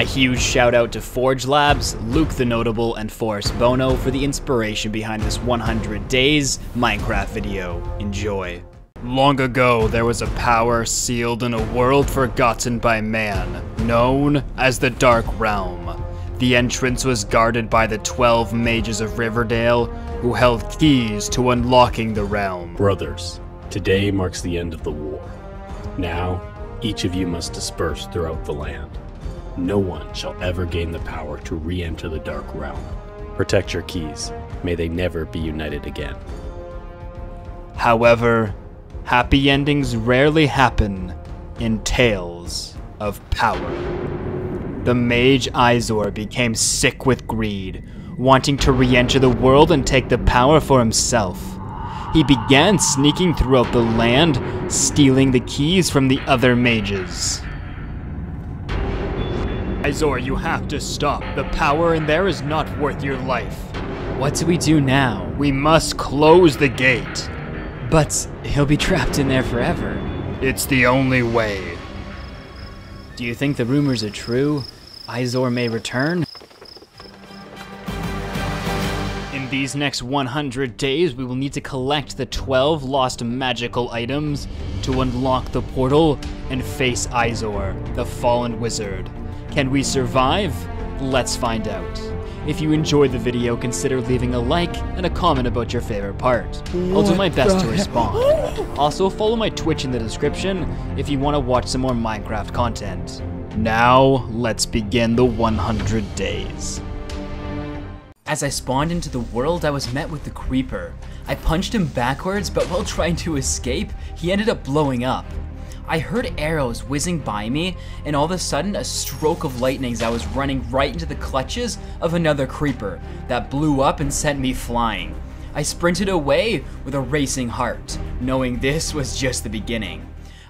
A huge shout out to Forge Labs, Luke the Notable, and Forestbono for the inspiration behind this 100 Days Minecraft video. Enjoy. Long ago, there was a power sealed in a world forgotten by man, known as the Dark Realm. The entrance was guarded by the 12 mages of Riverdale, who held keys to unlocking the realm. Brothers, today marks the end of the war. Now, each of you must disperse throughout the land. No one shall ever gain the power to re-enter the Dark Realm. Protect your keys. May they never be united again. However, happy endings rarely happen in tales of power. The mage Izor became sick with greed, wanting to re-enter the world and take the power for himself. He began sneaking throughout the land, stealing the keys from the other mages. Izor, you have to stop. The power in there is not worth your life. What do we do now? We must close the gate. But he'll be trapped in there forever. It's the only way. Do you think the rumors are true? Izor may return? In these next 100 days, we will need to collect the 12 lost magical items to unlock the portal and face Izor, the fallen wizard. Can we survive? Let's find out. If you enjoyed the video, consider leaving a like and a comment about your favorite part. I'll do my best to respond. Also, follow my Twitch in the description if you want to watch some more Minecraft content. Now, let's begin the 100 days. As I spawned into the world, I was met with the creeper. I punched him backwards, but while trying to escape, he ended up blowing up. I heard arrows whizzing by me, and all of a sudden, a stroke of lightning as I was running right into the clutches of another creeper that blew up and sent me flying. I sprinted away with a racing heart, knowing this was just the beginning.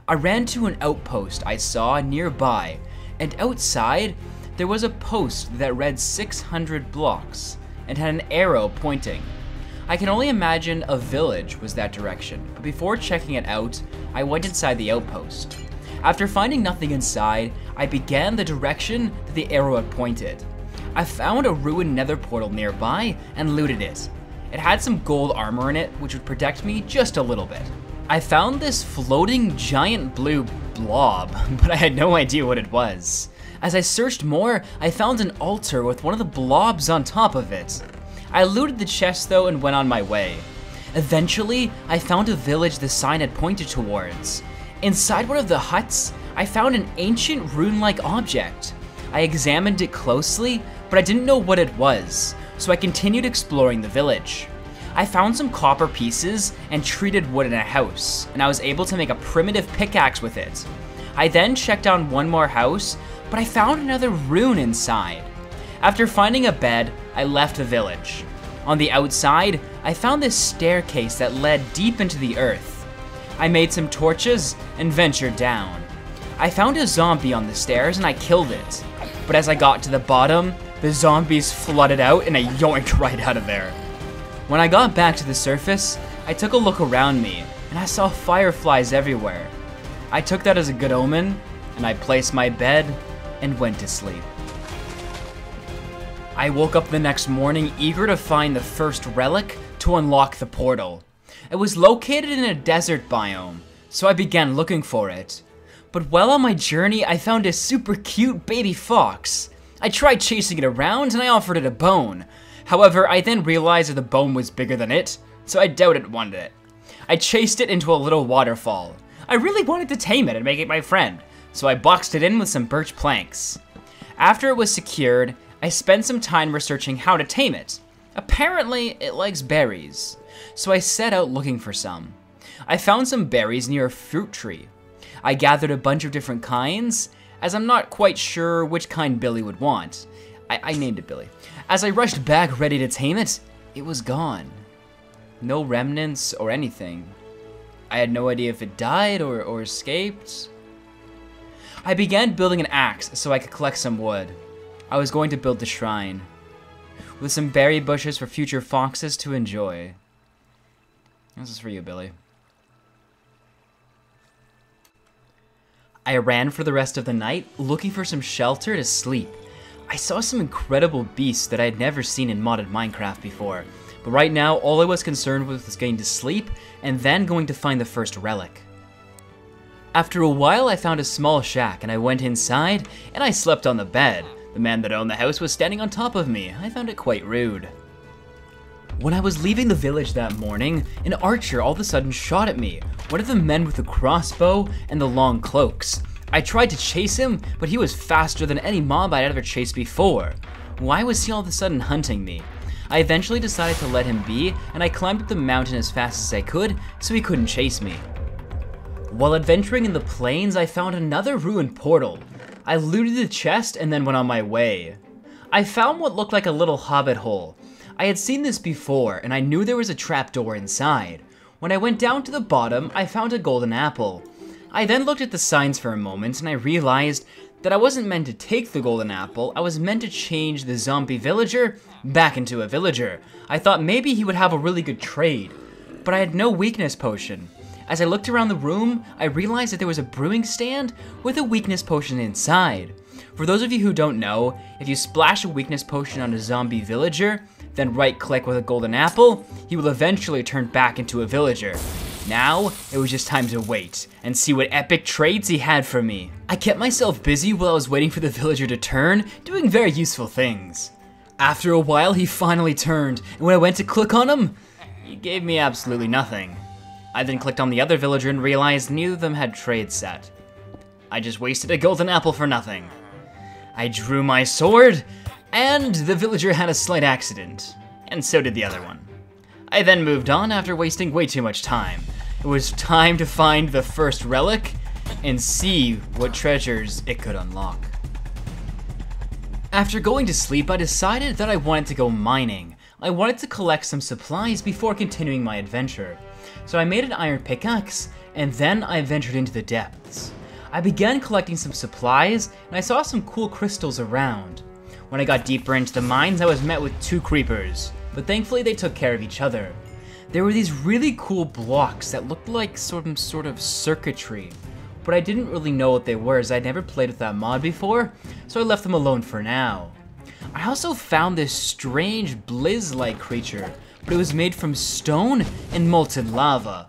I ran to an outpost I saw nearby, and outside, there was a post that read 600 blocks and had an arrow pointing. I can only imagine a village was that direction, but before checking it out, I went inside the outpost. After finding nothing inside, I began the direction that the arrow had pointed. I found a ruined Nether Portal nearby and looted it. It had some gold armor in it, which would protect me just a little bit. I found this floating giant blue blob, but I had no idea what it was. As I searched more, I found an altar with one of the blobs on top of it. I looted the chest though and went on my way. Eventually, I found a village the sign had pointed towards. Inside one of the huts, I found an ancient rune-like object. I examined it closely, but I didn't know what it was, so I continued exploring the village. I found some copper pieces and treated wood in a house, and I was able to make a primitive pickaxe with it. I then checked on one more house, but I found another rune inside. After finding a bed, I left the village. On the outside, I found this staircase that led deep into the earth. I made some torches and ventured down. I found a zombie on the stairs and I killed it. But as I got to the bottom, the zombies flooded out and I yoinked right out of there. When I got back to the surface, I took a look around me and I saw fireflies everywhere. I took that as a good omen and I placed my bed and went to sleep. I woke up the next morning eager to find the first relic to unlock the portal. It was located in a desert biome, so I began looking for it. But while on my journey, I found a super cute baby fox. I tried chasing it around and I offered it a bone. However, I then realized that the bone was bigger than it, so I doubt it wanted it. I chased it into a little waterfall. I really wanted to tame it and make it my friend, so I boxed it in with some birch planks. After it was secured, I spent some time researching how to tame it. Apparently, it likes berries, so I set out looking for some. I found some berries near a fruit tree. I gathered a bunch of different kinds, as I'm not quite sure which kind Billy would want. I named it Billy. As I rushed back ready to tame it, it was gone. No remnants or anything. I had no idea if it died or escaped. I began building an axe so I could collect some wood. I was going to build the shrine, with some berry bushes for future foxes to enjoy. This is for you, Billy. I ran for the rest of the night, looking for some shelter to sleep, I saw some incredible beasts that I had never seen in modded Minecraft before, but right now all I was concerned with was getting to sleep and then going to find the first relic. After a while I found a small shack and I went inside and I slept on the bed. The man that owned the house was standing on top of me. I found it quite rude. When I was leaving the village that morning, an archer all of a sudden shot at me, one of the men with the crossbow and the long cloaks. I tried to chase him, but he was faster than any mob I'd ever chased before. Why was he all of a sudden hunting me? I eventually decided to let him be, and I climbed up the mountain as fast as I could so he couldn't chase me. While adventuring in the plains, I found another ruined portal. I looted the chest and then went on my way. I found what looked like a little hobbit hole. I had seen this before, and I knew there was a trapdoor inside. When I went down to the bottom, I found a golden apple. I then looked at the signs for a moment, and I realized that I wasn't meant to take the golden apple, I was meant to change the zombie villager back into a villager. I thought maybe he would have a really good trade, but I had no weakness potion. As I looked around the room, I realized that there was a brewing stand with a weakness potion inside. For those of you who don't know, if you splash a weakness potion on a zombie villager, then right-click with a golden apple, he will eventually turn back into a villager. Now, it was just time to wait and see what epic traits he had for me. I kept myself busy while I was waiting for the villager to turn, doing very useful things. After a while, he finally turned, and when I went to click on him, he gave me absolutely nothing. I then clicked on the other villager and realized neither of them had trades set. I just wasted a golden apple for nothing. I drew my sword, and the villager had a slight accident, and so did the other one. I then moved on after wasting way too much time. It was time to find the first relic and see what treasures it could unlock. After going to sleep, I decided that I wanted to go mining. I wanted to collect some supplies before continuing my adventure. So I made an iron pickaxe, and then I ventured into the depths. I began collecting some supplies, and I saw some cool crystals around. When I got deeper into the mines, I was met with 2 creepers, but thankfully they took care of each other. There were these really cool blocks that looked like some sort of circuitry, but I didn't really know what they were as I'd never played with that mod before, so I left them alone for now. I also found this strange blizz-like creature, but it was made from stone and molten lava.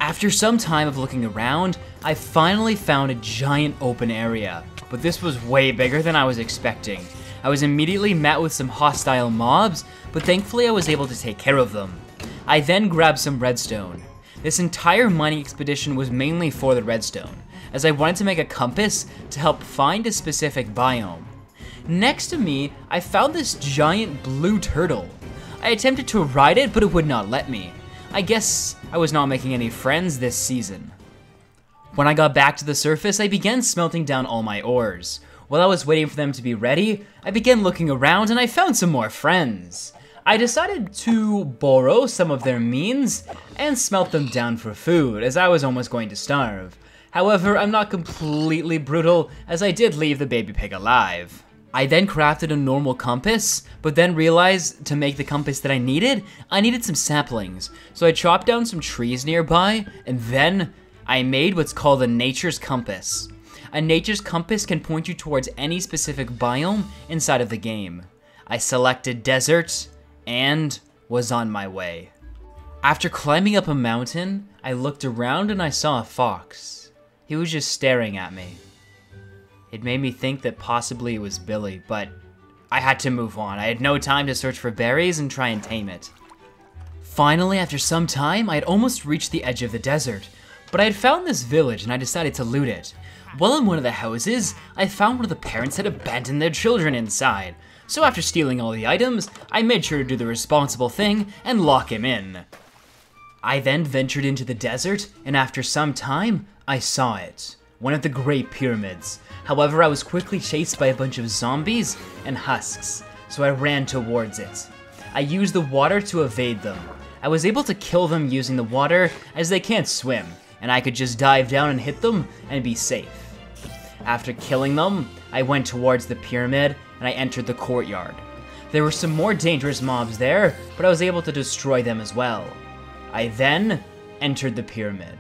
After some time of looking around, I finally found a giant open area, but this was way bigger than I was expecting. I was immediately met with some hostile mobs, but thankfully I was able to take care of them. I then grabbed some redstone. This entire mining expedition was mainly for the redstone, as I wanted to make a compass to help find a specific biome. Next to me, I found this giant blue turtle. I attempted to ride it, but it would not let me. I guess I was not making any friends this season. When I got back to the surface, I began smelting down all my ores. While I was waiting for them to be ready, I began looking around and I found some more friends. I decided to borrow some of their means and smelt them down for food, as I was almost going to starve. However, I'm not completely brutal, as I did leave the baby pig alive. I then crafted a normal compass, but then realized to make the compass that I needed some saplings. So I chopped down some trees nearby, and then I made what's called a nature's compass. A nature's compass can point you towards any specific biome inside of the game. I selected desert, and was on my way. After climbing up a mountain, I looked around and I saw a fox. He was just staring at me. It made me think that possibly it was Billy, but I had to move on. I had no time to search for berries and try and tame it. Finally, after some time, I had almost reached the edge of the desert, but I had found this village and I decided to loot it. While in one of the houses, I found one of the parents had abandoned their children inside. So after stealing all the items, I made sure to do the responsible thing and lock him in. I then ventured into the desert, and after some time, I saw it. One of the Great Pyramids. However, I was quickly chased by a bunch of zombies and husks, so I ran towards it. I used the water to evade them. I was able to kill them using the water as they can't swim, and I could just dive down and hit them and be safe. After killing them, I went towards the pyramid and I entered the courtyard. There were some more dangerous mobs there, but I was able to destroy them as well. I then entered the pyramid.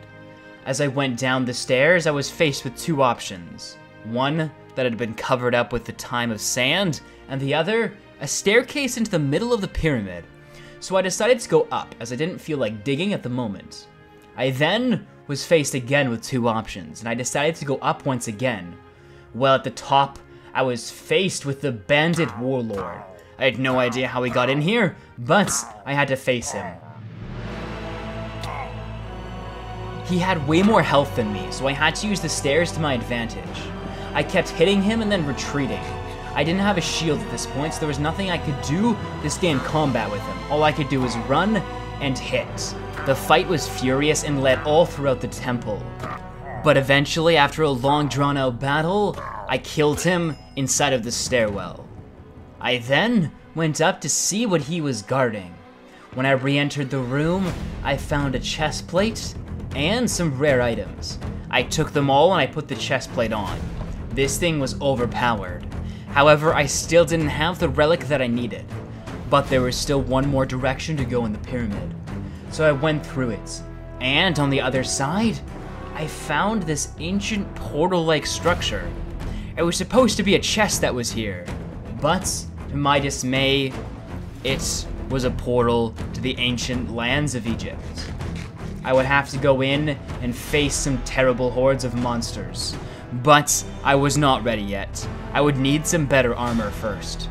As I went down the stairs, I was faced with 2 options. 1, that had been covered up with the time of sand, and the other, a staircase into the middle of the pyramid. So I decided to go up, as I didn't feel like digging at the moment. I then was faced again with two options, and I decided to go up once again. Well, at the top, I was faced with the bandit warlord. I had no idea how he got in here, but I had to face him. He had way more health than me, so I had to use the stairs to my advantage. I kept hitting him and then retreating. I didn't have a shield at this point, so there was nothing I could do to stay in combat with him. All I could do was run and hit. The fight was furious and led all throughout the temple. But eventually, after a long drawn-out battle, I killed him inside of the stairwell. I then went up to see what he was guarding. When I re-entered the room, I found a chest plate and some rare items. I took them all and I put the chest plate on. This thing was overpowered. However, I still didn't have the relic that I needed, but there was still one more direction to go in the pyramid. So I went through it, and on the other side, I found this ancient portal-like structure. It was supposed to be a chest that was here, but to my dismay, it was a portal to the ancient lands of Egypt. I would have to go in and face some terrible hordes of monsters, but I was not ready yet. I would need some better armor first.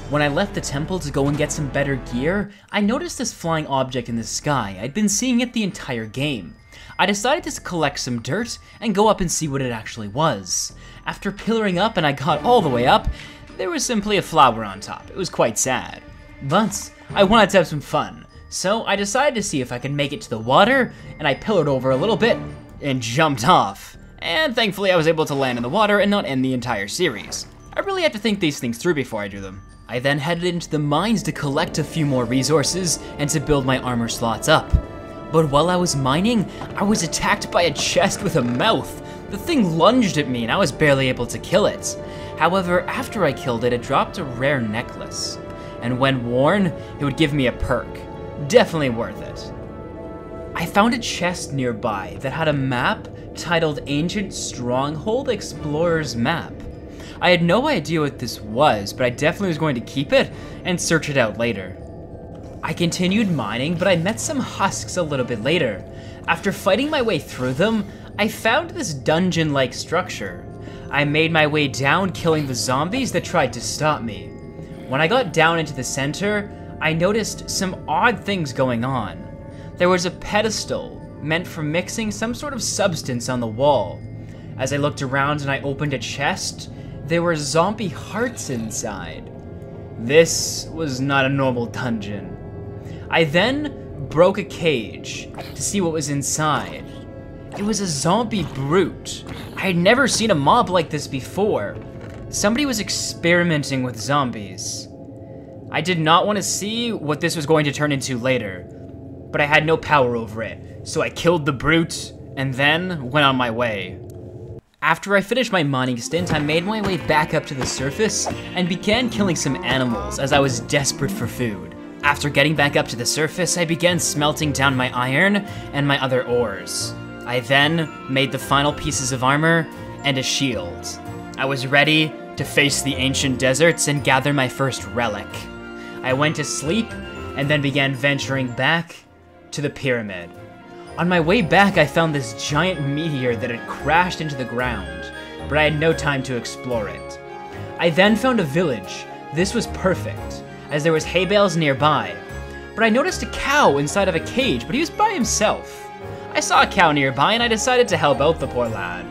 When I left the temple to go and get some better gear, I noticed this flying object in the sky. I'd been seeing it the entire game. I decided to collect some dirt and go up and see what it actually was. After pillaring up and I got all the way up, there was simply a flower on top. It was quite sad. But I wanted to have some fun, so I decided to see if I could make it to the water, and I pillared over a little bit and jumped off. And thankfully I was able to land in the water and not end the entire series. I really had to think these things through before I do them. I then headed into the mines to collect a few more resources and to build my armor slots up. But while I was mining, I was attacked by a chest with a mouth. The thing lunged at me and I was barely able to kill it. However, after I killed it, it dropped a rare necklace. And when worn, it would give me a perk. Definitely worth it. I found a chest nearby that had a map titled Ancient Stronghold Explorer's Map. I had no idea what this was, but I definitely was going to keep it and search it out later. I continued mining, but I met some husks a little bit later. After fighting my way through them, I found this dungeon-like structure. I made my way down, killing the zombies that tried to stop me. When I got down into the center, I noticed some odd things going on. There was a pedestal meant for mixing some sort of substance on the wall. As I looked around and I opened a chest, there were zombie hearts inside. This was not a normal dungeon. I then broke a cage to see what was inside. It was a zombie brute. I had never seen a mob like this before. Somebody was experimenting with zombies. I did not want to see what this was going to turn into later, but I had no power over it, so I killed the brute and then went on my way. After I finished my mining stint, I made my way back up to the surface and began killing some animals as I was desperate for food. After getting back up to the surface, I began smelting down my iron and my other ores. I then made the final pieces of armor and a shield. I was ready to face the ancient deserts and gather my first relic. I went to sleep and then began venturing back to the pyramid. On my way back, I found this giant meteor that had crashed into the ground, but I had no time to explore it. I then found a village. This was perfect, as there was hay bales nearby, but I noticed a cow inside of a cage, but he was by himself. I saw a cow nearby and I decided to help out the poor lad.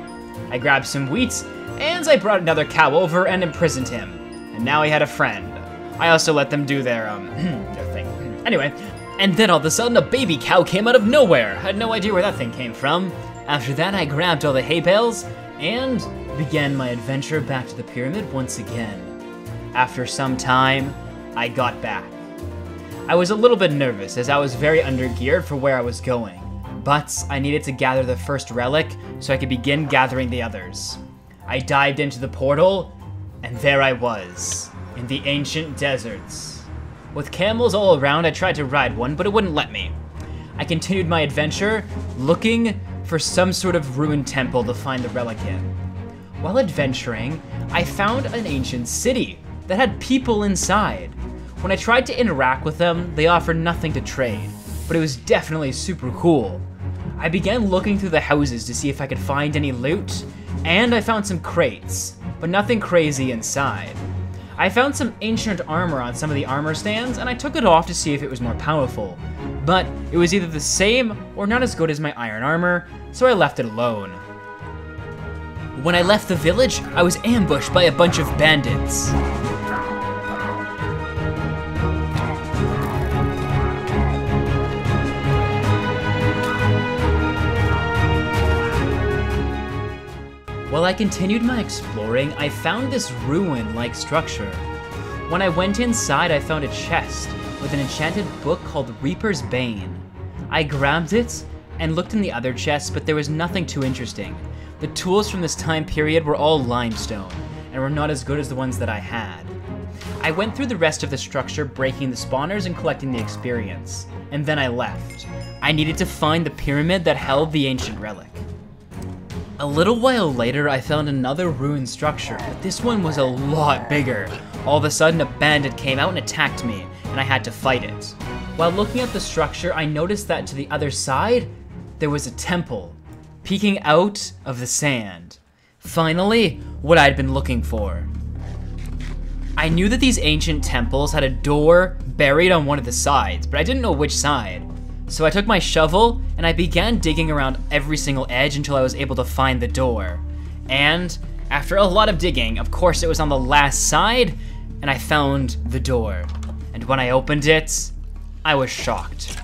I grabbed some wheat, and I brought another cow over and imprisoned him, and now he had a friend. I also let them do their thing. Anyway, and then all of a sudden a baby cow came out of nowhere. I had no idea where that thing came from. After that, I grabbed all the hay bales and began my adventure back to the pyramid once again. After some time, I got back. I was a little bit nervous as I was very undergeared for where I was going, but I needed to gather the first relic so I could begin gathering the others. I dived into the portal, and there I was, in the ancient deserts. With camels all around, I tried to ride one, but it wouldn't let me. I continued my adventure, looking for some sort of ruined temple to find the relic in. While adventuring, I found an ancient city that had people inside. When I tried to interact with them, they offered nothing to trade, but it was definitely super cool. I began looking through the houses to see if I could find any loot, and I found some crates, but nothing crazy inside. I found some ancient armor on some of the armor stands, and I took it off to see if it was more powerful, but it was either the same or not as good as my iron armor, so I left it alone. When I left the village, I was ambushed by a bunch of bandits. While I continued my exploring, I found this ruin-like structure. When I went inside, I found a chest with an enchanted book called Reaper's Bane. I grabbed it and looked in the other chests, but there was nothing too interesting. The tools from this time period were all limestone and were not as good as the ones that I had. I went through the rest of the structure, breaking the spawners and collecting the experience, and then I left. I needed to find the pyramid that held the ancient relic. A little while later, I found another ruined structure, but this one was a lot bigger. All of a sudden, a bandit came out and attacked me, and I had to fight it. While looking at the structure, I noticed that to the other side, there was a temple, peeking out of the sand. Finally, what I'd been looking for. I knew that these ancient temples had a door buried on one of the sides, but I didn't know which side. So I took my shovel and I began digging around every single edge until I was able to find the door. And after a lot of digging, of course it was on the last side, and I found the door. And when I opened it, I was shocked.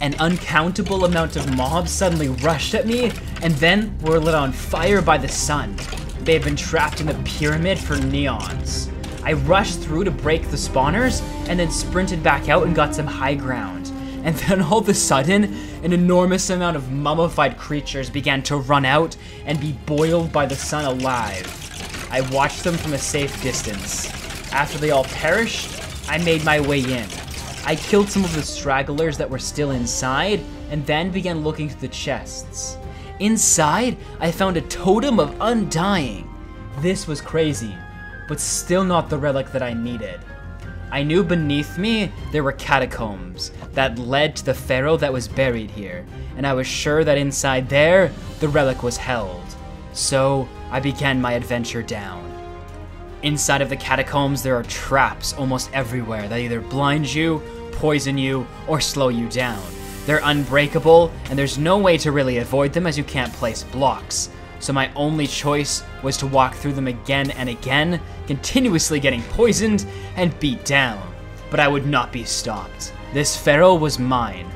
An uncountable amount of mobs suddenly rushed at me and then were lit on fire by the sun. They had been trapped in the pyramid for neons. I rushed through to break the spawners and then sprinted back out and got some high ground. And then all of a sudden, an enormous amount of mummified creatures began to run out and be boiled by the sun alive. I watched them from a safe distance. After they all perished, I made my way in. I killed some of the stragglers that were still inside, and then began looking through the chests. Inside, I found a totem of undying. This was crazy, but still not the relic that I needed. I knew beneath me there were catacombs that led to the pharaoh that was buried here, and I was sure that inside there, the relic was held. So I began my adventure down. Inside of the catacombs, there are traps almost everywhere that either blind you, poison you, or slow you down. They're unbreakable, and there's no way to really avoid them as you can't place blocks. So my only choice was to walk through them again and again, continuously getting poisoned and beat down. But I would not be stopped. This pharaoh was mine.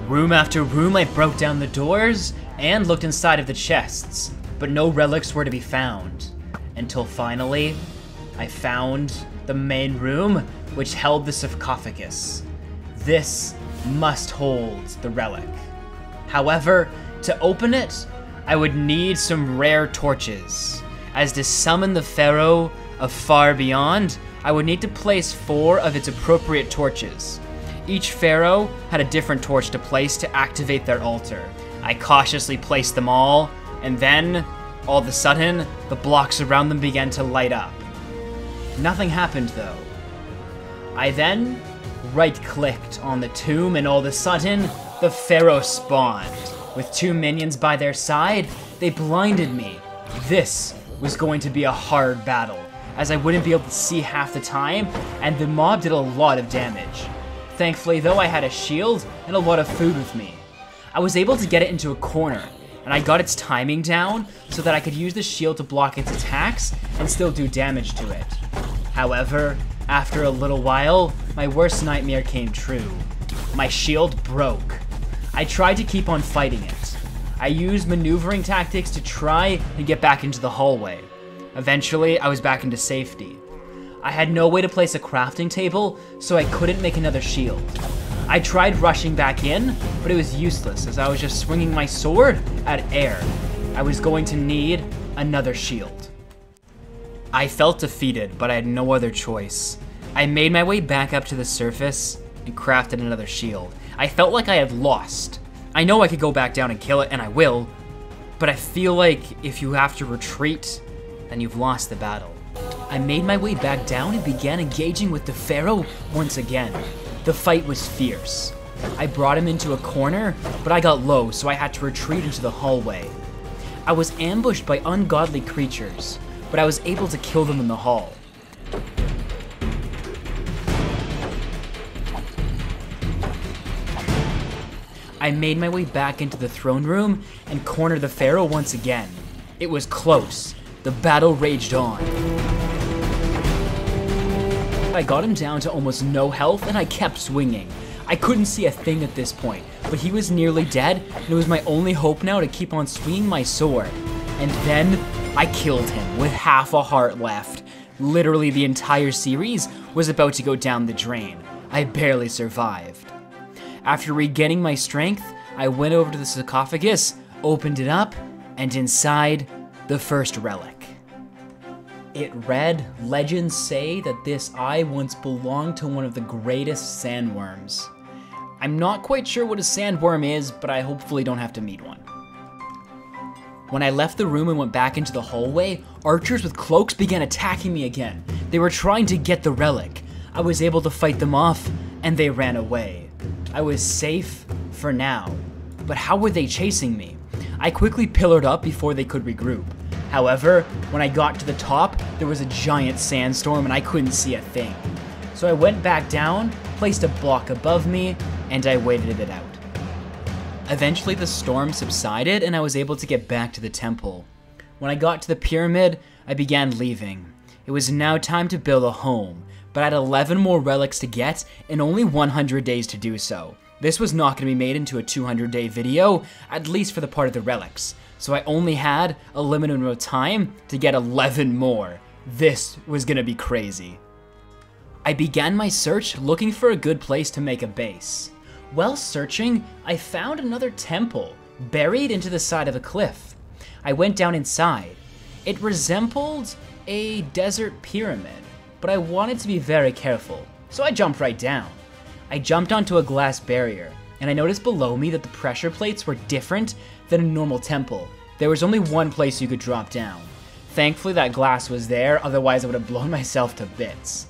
Room after room, I broke down the doors and looked inside of the chests, but no relics were to be found. Until finally, I found the main room, which held the sarcophagus. This must hold the relic. However, to open it, I would need some rare torches. As to summon the pharaoh of far beyond, I would need to place 4 of its appropriate torches. Each pharaoh had a different torch to place to activate their altar. I cautiously placed them all, and then, all of a sudden, the blocks around them began to light up. Nothing happened though. I then right-clicked on the tomb, and all of a sudden, the pharaoh spawned. With 2 minions by their side, they blinded me. This was going to be a hard battle, as I wouldn't be able to see half the time, and the mob did a lot of damage. Thankfully though, I had a shield and a lot of food with me. I was able to get it into a corner, and I got its timing down so that I could use the shield to block its attacks and still do damage to it. However, after a little while, my worst nightmare came true. My shield broke. I tried to keep on fighting it. I used maneuvering tactics to try and get back into the hallway. Eventually, I was back into safety. I had no way to place a crafting table, so I couldn't make another shield. I tried rushing back in, but it was useless as I was just swinging my sword at air. I was going to need another shield. I felt defeated, but I had no other choice. I made my way back up to the surface and crafted another shield. I felt like I had lost. I know I could go back down and kill it, and I will, but I feel like if you have to retreat then you've lost the battle. I made my way back down and began engaging with the Pharaoh once again. The fight was fierce. I brought him into a corner, but I got low, so I had to retreat into the hallway. I was ambushed by ungodly creatures, but I was able to kill them in the hall. I made my way back into the throne room and cornered the Pharaoh once again. It was close. The battle raged on. I got him down to almost no health and I kept swinging. I couldn't see a thing at this point, but he was nearly dead and it was my only hope now to keep on swinging my sword. And then I killed him with half a heart left. Literally the entire series was about to go down the drain. I barely survived. After regaining my strength, I went over to the sarcophagus, opened it up, and inside, the first relic. It read, "Legends say that this eye once belonged to one of the greatest sandworms." I'm not quite sure what a sandworm is, but I hopefully don't have to meet one. When I left the room and went back into the hallway, archers with cloaks began attacking me again. They were trying to get the relic. I was able to fight them off, and they ran away. I was safe for now, but how were they chasing me? I quickly pillared up before they could regroup. However, when I got to the top, there was a giant sandstorm and I couldn't see a thing. So I went back down, placed a block above me, and I waited it out. Eventually the storm subsided and I was able to get back to the temple. When I got to the pyramid, I began leaving. It was now time to build a home, but I had 11 more relics to get and only 100 days to do so. This was not going to be made into a 200-day video, at least for the part of the relics, so I only had a limited amount of time to get 11 more. This was going to be crazy. I began my search looking for a good place to make a base. While searching, I found another temple buried into the side of a cliff. I went down inside. It resembled a desert pyramid, but I wanted to be very careful, so I jumped right down. I jumped onto a glass barrier, and I noticed below me that the pressure plates were different than a normal temple. There was only one place you could drop down. Thankfully that glass was there, otherwise I would have blown myself to bits.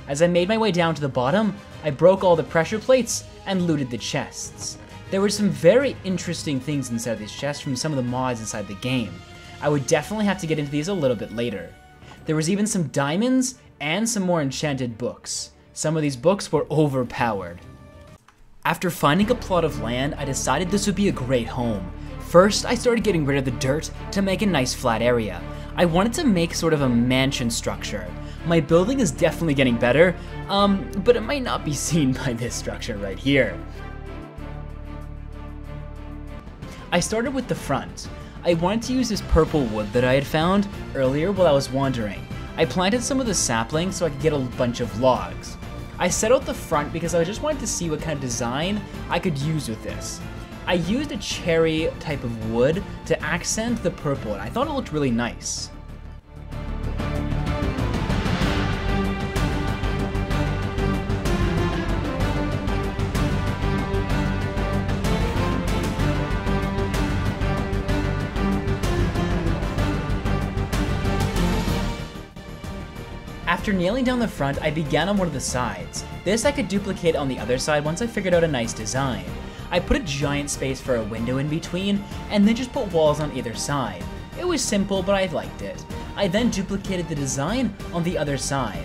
As I made my way down to the bottom, I broke all the pressure plates and looted the chests. There were some very interesting things inside these chests from some of the mods inside the game. I would definitely have to get into these a little bit later. There was even some diamonds and some more enchanted books. Some of these books were overpowered. After finding a plot of land, I decided this would be a great home. First, I started getting rid of the dirt to make a nice flat area. I wanted to make sort of a mansion structure. My building is definitely getting better, but it might not be seen by this structure right here. I started with the front. I wanted to use this purple wood that I had found earlier while I was wandering. I planted some of the saplings so I could get a bunch of logs. I set out the front because I just wanted to see what kind of design I could use with this. I used a cherry type of wood to accent the purple and I thought it looked really nice. After nailing down the front, I began on one of the sides. This I could duplicate on the other side once I figured out a nice design. I put a giant space for a window in between, and then just put walls on either side. It was simple, but I liked it. I then duplicated the design on the other side.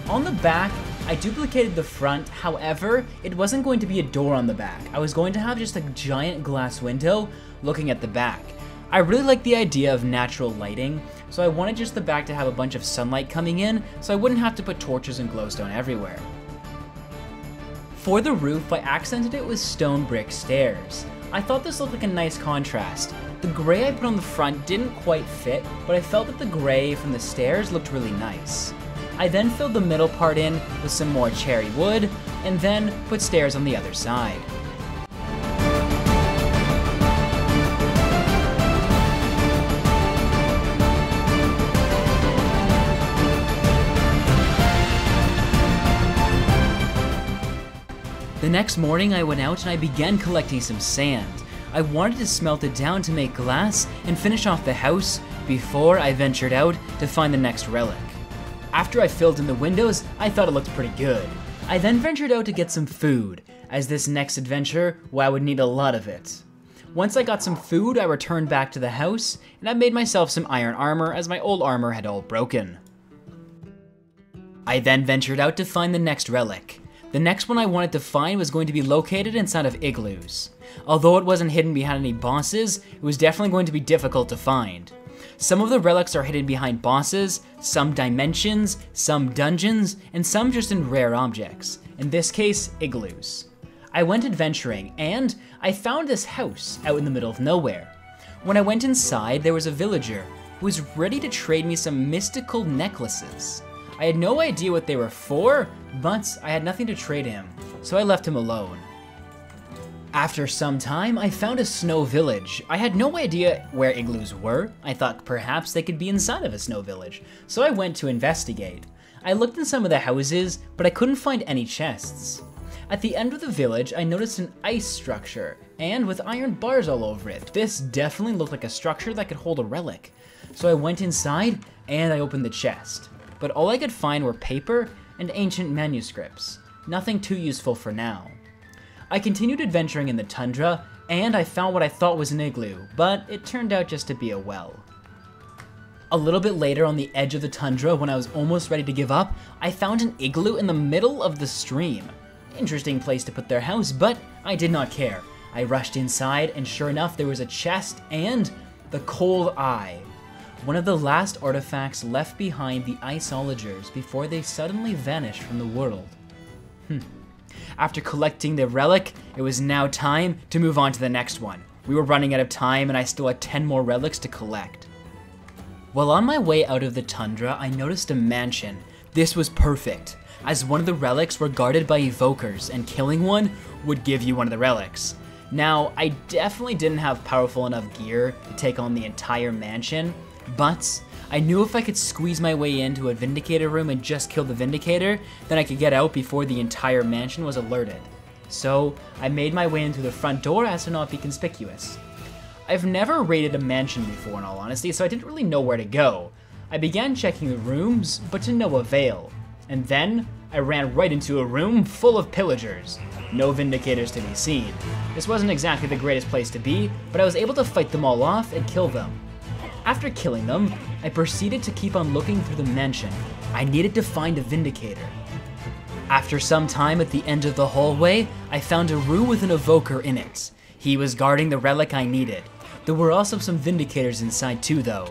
On the back, I duplicated the front, however, it wasn't going to be a door on the back. I was going to have just a giant glass window looking at the back. I really like the idea of natural lighting, so I wanted just the back to have a bunch of sunlight coming in, so I wouldn't have to put torches and glowstone everywhere. For the roof, I accented it with stone brick stairs. I thought this looked like a nice contrast. The gray I put on the front didn't quite fit, but I felt that the gray from the stairs looked really nice. I then filled the middle part in with some more cherry wood, and then put stairs on the other side. The next morning I went out and I began collecting some sand. I wanted to smelt it down to make glass and finish off the house before I ventured out to find the next relic. After I filled in the windows, I thought it looked pretty good. I then ventured out to get some food, as this next adventure, well, I would need a lot of it. Once I got some food, I returned back to the house, and I made myself some iron armor as my old armor had all broken. I then ventured out to find the next relic. The next one I wanted to find was going to be located inside of igloos. Although it wasn't hidden behind any bosses, it was definitely going to be difficult to find. Some of the relics are hidden behind bosses, some dimensions, some dungeons, and some just in rare objects. In this case, igloos. I went adventuring, and I found this house out in the middle of nowhere. When I went inside, there was a villager who was ready to trade me some mystical necklaces. I had no idea what they were for, but I had nothing to trade him, so I left him alone. After some time, I found a snow village. I had no idea where igloos were. I thought perhaps they could be inside of a snow village, so I went to investigate. I looked in some of the houses, but I couldn't find any chests. At the end of the village, I noticed an ice structure, and with iron bars all over it. This definitely looked like a structure that could hold a relic. So I went inside, and I opened the chest. But all I could find were paper and ancient manuscripts. Nothing too useful for now. I continued adventuring in the tundra, and I found what I thought was an igloo, but it turned out just to be a well. A little bit later on the edge of the tundra, when I was almost ready to give up, I found an igloo in the middle of the stream. Interesting place to put their house, but I did not care. I rushed inside, and sure enough, there was a chest and the cold eye. One of the last artifacts left behind the iceologers before they suddenly vanished from the world. After collecting the relic, it was now time to move on to the next one. We were running out of time, and I still had 10 more relics to collect. While on my way out of the tundra, I noticed a mansion. This was perfect, as one of the relics were guarded by evokers, and killing one would give you one of the relics. Now, I definitely didn't have powerful enough gear to take on the entire mansion, but I knew if I could squeeze my way into a Vindicator room and just kill the Vindicator, then I could get out before the entire mansion was alerted. So, I made my way in through the front door as to not be conspicuous. I've never raided a mansion before in all honesty, so I didn't really know where to go. I began checking the rooms, but to no avail. And then, I ran right into a room full of pillagers. No Vindicators to be seen. This wasn't exactly the greatest place to be, but I was able to fight them all off and kill them. After killing them, I proceeded to keep on looking through the mansion. I needed to find a Vindicator. After some time at the end of the hallway, I found a room with an evoker in it. He was guarding the relic I needed. There were also some Vindicators inside too though.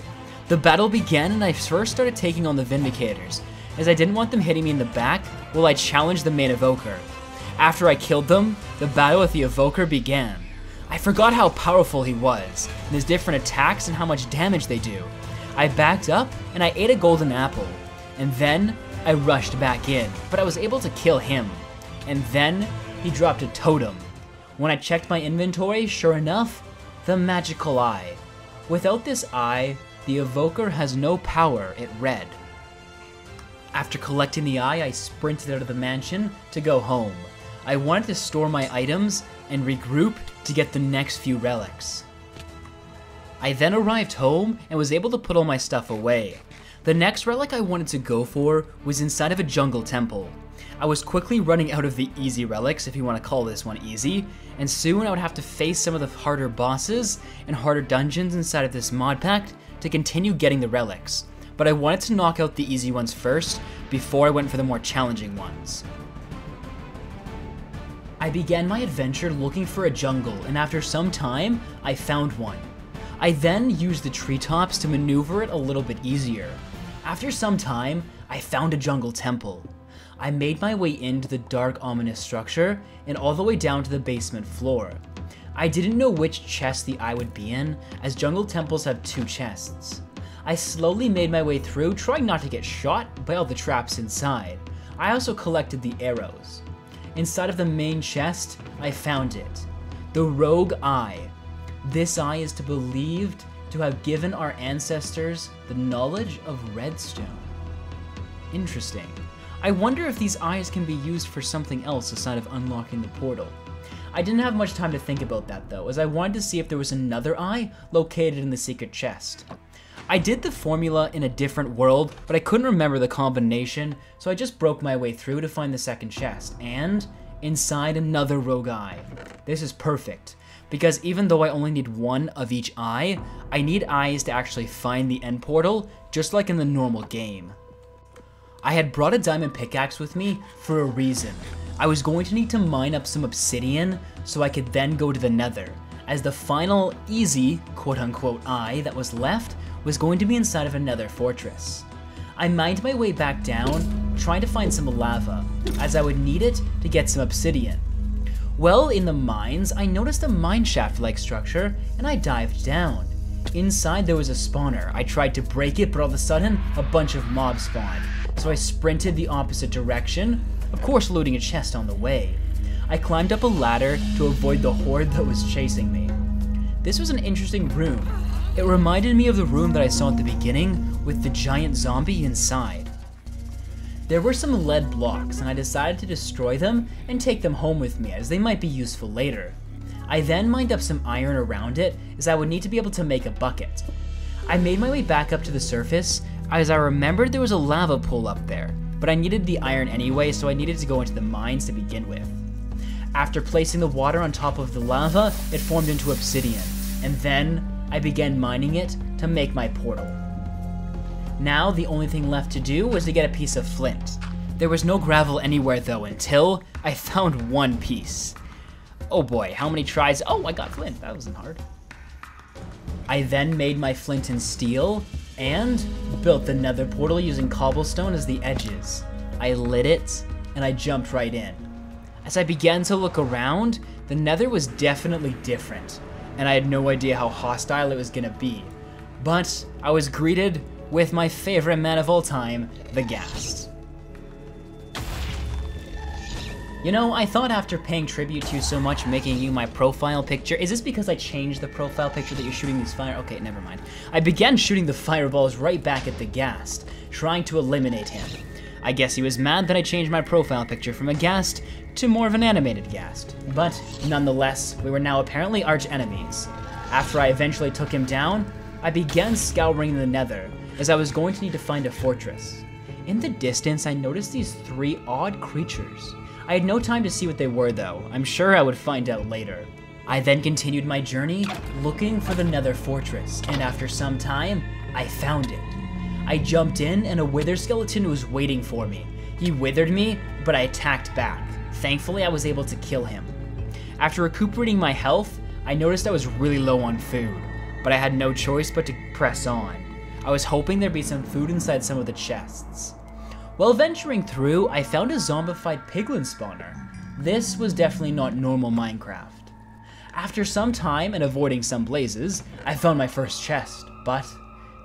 The battle began and I first started taking on the Vindicators, as I didn't want them hitting me in the back while I challenged the main evoker. After I killed them, the battle with the evoker began. I forgot how powerful he was, and his different attacks and how much damage they do. I backed up and I ate a golden apple, and then I rushed back in, but I was able to kill him. And then he dropped a totem. When I checked my inventory, sure enough, the magical eye. Without this eye, the evoker has no power, it read. After collecting the eye, I sprinted out of the mansion to go home. I wanted to store my items and regroup to get the next few relics. I then arrived home and was able to put all my stuff away. The next relic I wanted to go for was inside of a jungle temple. I was quickly running out of the easy relics, if you want to call this one easy, and soon I would have to face some of the harder bosses and harder dungeons inside of this Modpack to continue getting the relics. But I wanted to knock out the easy ones first before I went for the more challenging ones. I began my adventure looking for a jungle, and after some time, I found one. I then used the treetops to maneuver it a little bit easier. After some time, I found a jungle temple. I made my way into the dark, ominous structure, and all the way down to the basement floor. I didn't know which chest the eye would be in, as jungle temples have 2 chests. I slowly made my way through, trying not to get shot by all the traps inside. I also collected the arrows. Inside of the main chest, I found it. The Rogue Eye. This eye is believed to have given our ancestors the knowledge of redstone. Interesting. I wonder if these eyes can be used for something else aside of unlocking the portal. I didn't have much time to think about that though, as I wanted to see if there was another eye located in the secret chest. I did the formula in a different world, but I couldn't remember the combination, so I just broke my way through to find the second chest, and inside another rogue eye. This is perfect, because even though I only need one of each eye, I need eyes to actually find the end portal, just like in the normal game. I had brought a diamond pickaxe with me for a reason. I was going to need to mine up some obsidian so I could then go to the Nether, as the final easy quote-unquote eye that was left was going to be inside of another fortress. I mined my way back down, trying to find some lava, as I would need it to get some obsidian. Well, in the mines, I noticed a mineshaft-like structure, and I dived down. Inside there was a spawner. I tried to break it, but all of a sudden, a bunch of mobs spawned. So I sprinted the opposite direction, of course looting a chest on the way. I climbed up a ladder to avoid the horde that was chasing me. This was an interesting room. It reminded me of the room that I saw at the beginning with the giant zombie inside. There were some lead blocks, and I decided to destroy them and take them home with me, as they might be useful later. I then mined up some iron around it, as I would need to be able to make a bucket. I made my way back up to the surface, as I remembered there was a lava pool up there, but I needed the iron anyway, so I needed to go into the mines to begin with. After placing the water on top of the lava, it formed into obsidian, and then I began mining it to make my portal. Now the only thing left to do was to get a piece of flint. There was no gravel anywhere though until I found one piece. Oh boy, how many tries? Oh, I got flint, that wasn't hard. I then made my flint and steel and built the Nether portal using cobblestone as the edges. I lit it and I jumped right in. As I began to look around, the Nether was definitely different, and I had no idea how hostile it was gonna be. But I was greeted with my favorite man of all time, the Ghast. You know, I thought after paying tribute to you so much, making you my profile picture, is this because I changed the profile picture that you're shooting these fire? Okay, never mind. I began shooting the fireballs right back at the Ghast, trying to eliminate him. I guess he was mad that I changed my profile picture from a Ghast to more of an animated Ghast. But nonetheless, we were now apparently arch enemies. After I eventually took him down, I began scouring the Nether, as I was going to need to find a fortress. In the distance, I noticed these three odd creatures. I had no time to see what they were though. I'm sure I would find out later. I then continued my journey looking for the Nether fortress, and after some time, I found it. I jumped in and a wither skeleton was waiting for me. He withered me, but I attacked back. Thankfully, I was able to kill him. After recuperating my health, I noticed I was really low on food, but I had no choice but to press on. I was hoping there'd be some food inside some of the chests. While venturing through, I found a zombified piglin spawner. This was definitely not normal Minecraft. After some time and avoiding some blazes, I found my first chest, but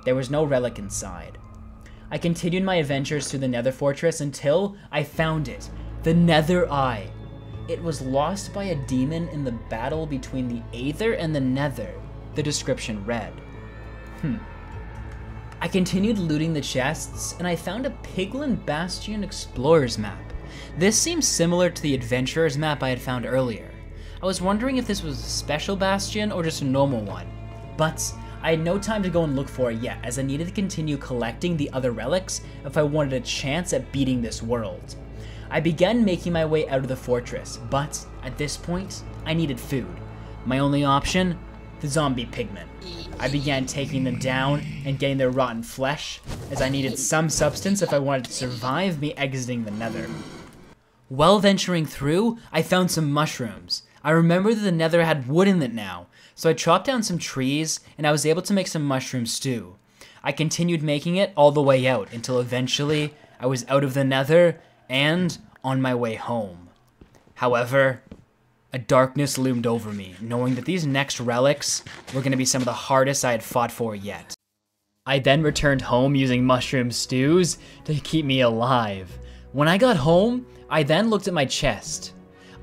there was no relic inside. I continued my adventures through the Nether fortress until I found it, the Nether Eye. It was lost by a demon in the battle between the Aether and the Nether, the description read. I continued looting the chests, and I found a Piglin Bastion Explorer's map. This seems similar to the Adventurer's map I had found earlier. I was wondering if this was a special bastion or just a normal one, but I had no time to go and look for it yet, as I needed to continue collecting the other relics if I wanted a chance at beating this world. I began making my way out of the fortress, but at this point, I needed food. My only option? The zombie pigmen. I began taking them down and getting their rotten flesh, as I needed some substance if I wanted to survive me exiting the Nether. While venturing through, I found some mushrooms. I remembered that the Nether had wood in it now, so I chopped down some trees and I was able to make some mushroom stew. I continued making it all the way out until eventually I was out of the Nether and on my way home. However, a darkness loomed over me, knowing that these next relics were going to be some of the hardest I had fought for yet. I then returned home using mushroom stews to keep me alive. When I got home, I then looked at my chest.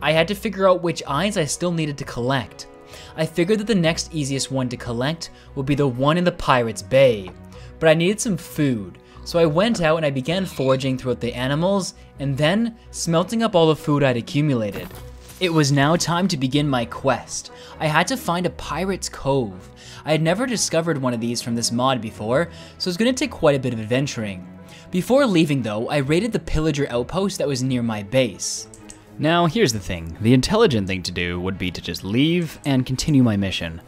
I had to figure out which eyes I still needed to collect. I figured that the next easiest one to collect would be the one in the Pirates Bay, but I needed some food, so I went out and I began foraging throughout the animals and then smelting up all the food I'd accumulated. It was now time to begin my quest. I had to find a Pirates Cove. I had never discovered one of these from this mod before, so it was going to take quite a bit of adventuring. Before leaving though, I raided the pillager outpost that was near my base. Now, here's the thing. The intelligent thing to do would be to just leave and continue my mission.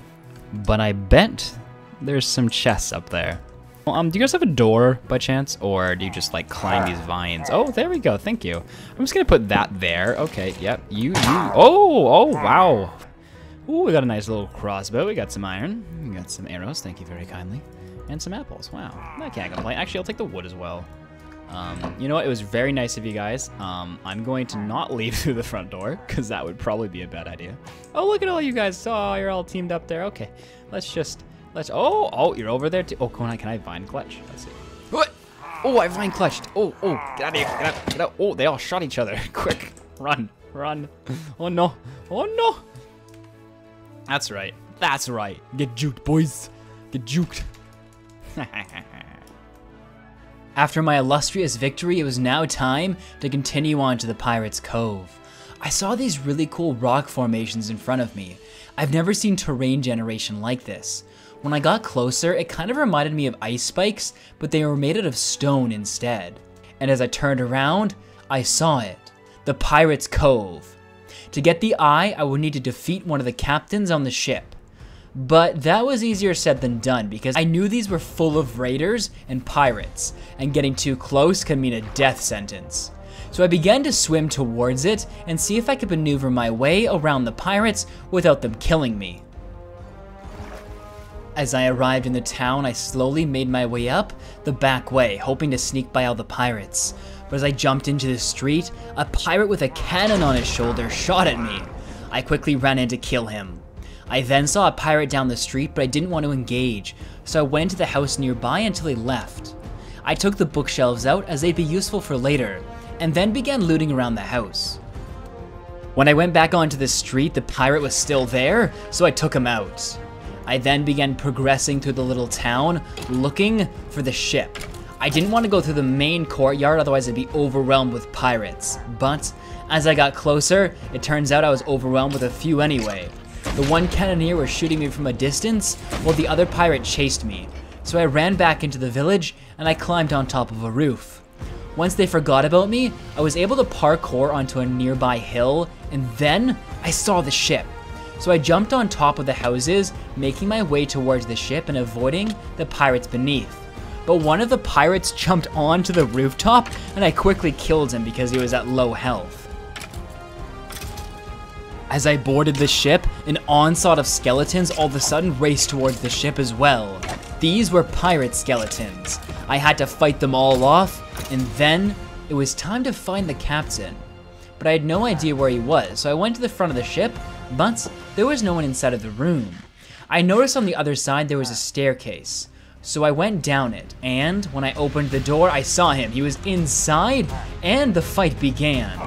But I bet there's some chests up there. Do you guys have a door by chance? Or do you just like climb these vines? Oh, there we go, thank you. I'm just gonna put that there. Okay, yep, oh, wow. Ooh, we got a nice little crossbow. We got some iron. We got some arrows, thank you very kindly. And some apples, wow. I can't complain. Actually, I'll take the wood as well. You know what, it was very nice of you guys. I'm going to not leave through the front door, because that would probably be a bad idea. Oh, look at all you guys. Oh, you're all teamed up there. Okay, oh, you're over there too. Oh, can I vine clutch? Let's see. What? Oh, I vine clutched. Oh, get out of here, get out. Oh, they all shot each other. Quick, run. Oh no. That's right. Get juked, boys. Get juked. After my illustrious victory, it was now time to continue on to the Pirates Cove. I saw these really cool rock formations in front of me. I've never seen terrain generation like this. When I got closer, it kind of reminded me of ice spikes, but they were made out of stone instead. And as I turned around, I saw it. The Pirates Cove. To get the eye, I would need to defeat one of the captains on the ship. But that was easier said than done because I knew these were full of raiders and pirates, and getting too close could mean a death sentence. So I began to swim towards it and see if I could maneuver my way around the pirates without them killing me. As I arrived in the town, I slowly made my way up the back way, hoping to sneak by all the pirates. But as I jumped into the street, a pirate with a cannon on his shoulder shot at me. I quickly ran in to kill him. I then saw a pirate down the street, but I didn't want to engage, so I went to the house nearby until he left. I took the bookshelves out as they'd be useful for later, and then began looting around the house. When I went back onto the street, the pirate was still there, so I took him out. I then began progressing through the little town, looking for the ship. I didn't want to go through the main courtyard, otherwise I'd be overwhelmed with pirates. But as I got closer, it turns out I was overwhelmed with a few anyway. The one cannoneer was shooting me from a distance, while the other pirate chased me. So I ran back into the village, and I climbed on top of a roof. Once they forgot about me, I was able to parkour onto a nearby hill, and then I saw the ship. So I jumped on top of the houses, making my way towards the ship and avoiding the pirates beneath. But one of the pirates jumped onto the rooftop, and I quickly killed him because he was at low health. As I boarded the ship, an onslaught of skeletons all of a sudden raced towards the ship as well. These were pirate skeletons. I had to fight them all off, and then it was time to find the captain. But I had no idea where he was, so I went to the front of the ship, but there was no one inside of the room. I noticed on the other side there was a staircase, so I went down it, and when I opened the door, I saw him. He was inside, and the fight began.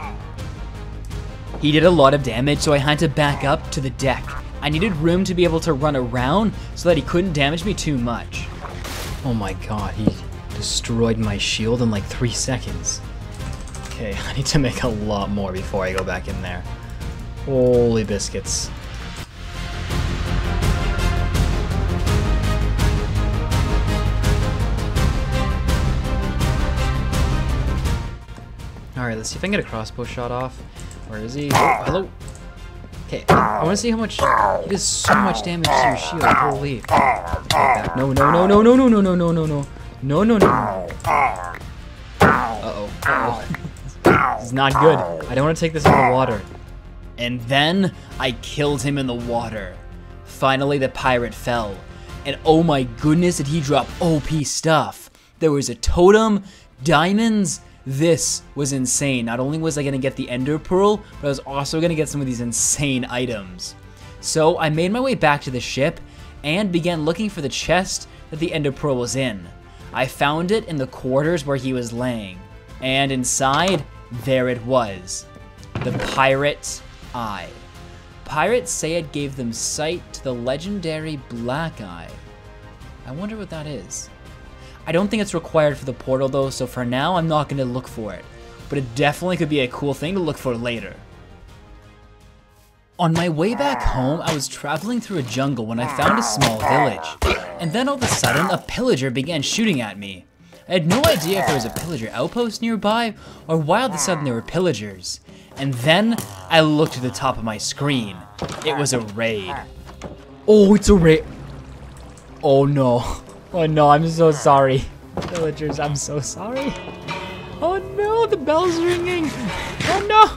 He did a lot of damage, so I had to back up to the deck. I needed room to be able to run around so that he couldn't damage me too much. Oh my god, he destroyed my shield in like 3 seconds. Okay, I need to make a lot more before I go back in there. Holy biscuits. Alright, let's see if I can get a crossbow shot off. Where is he? Oh, hello? Okay, I want to see how much... He does so much damage to your shield, holy. No. Uh-oh. This is not good. I don't want to take this in the water. And then, I killed him in the water. Finally, the pirate fell. And oh my goodness, did he drop OP stuff. There was a totem, diamonds... This was insane. Not only was I going to get the Ender Pearl, but I was also going to get some of these insane items. So I made my way back to the ship and began looking for the chest that the Ender Pearl was in. I found it in the quarters where he was laying. And inside, there it was. The Pirates Eye. Pirates say it gave them sight to the legendary Black Eye. I wonder what that is. I don't think it's required for the portal though, so for now I'm not going to look for it. But it definitely could be a cool thing to look for later. On my way back home, I was traveling through a jungle when I found a small village. And then all of a sudden, a pillager began shooting at me. I had no idea if there was a pillager outpost nearby, or why all of a sudden there were pillagers. And then, I looked at the top of my screen. It was a raid. Oh, it's a raid. Oh no. Oh no, I'm so sorry. Villagers, I'm so sorry. Oh no, the bell's ringing. Oh no.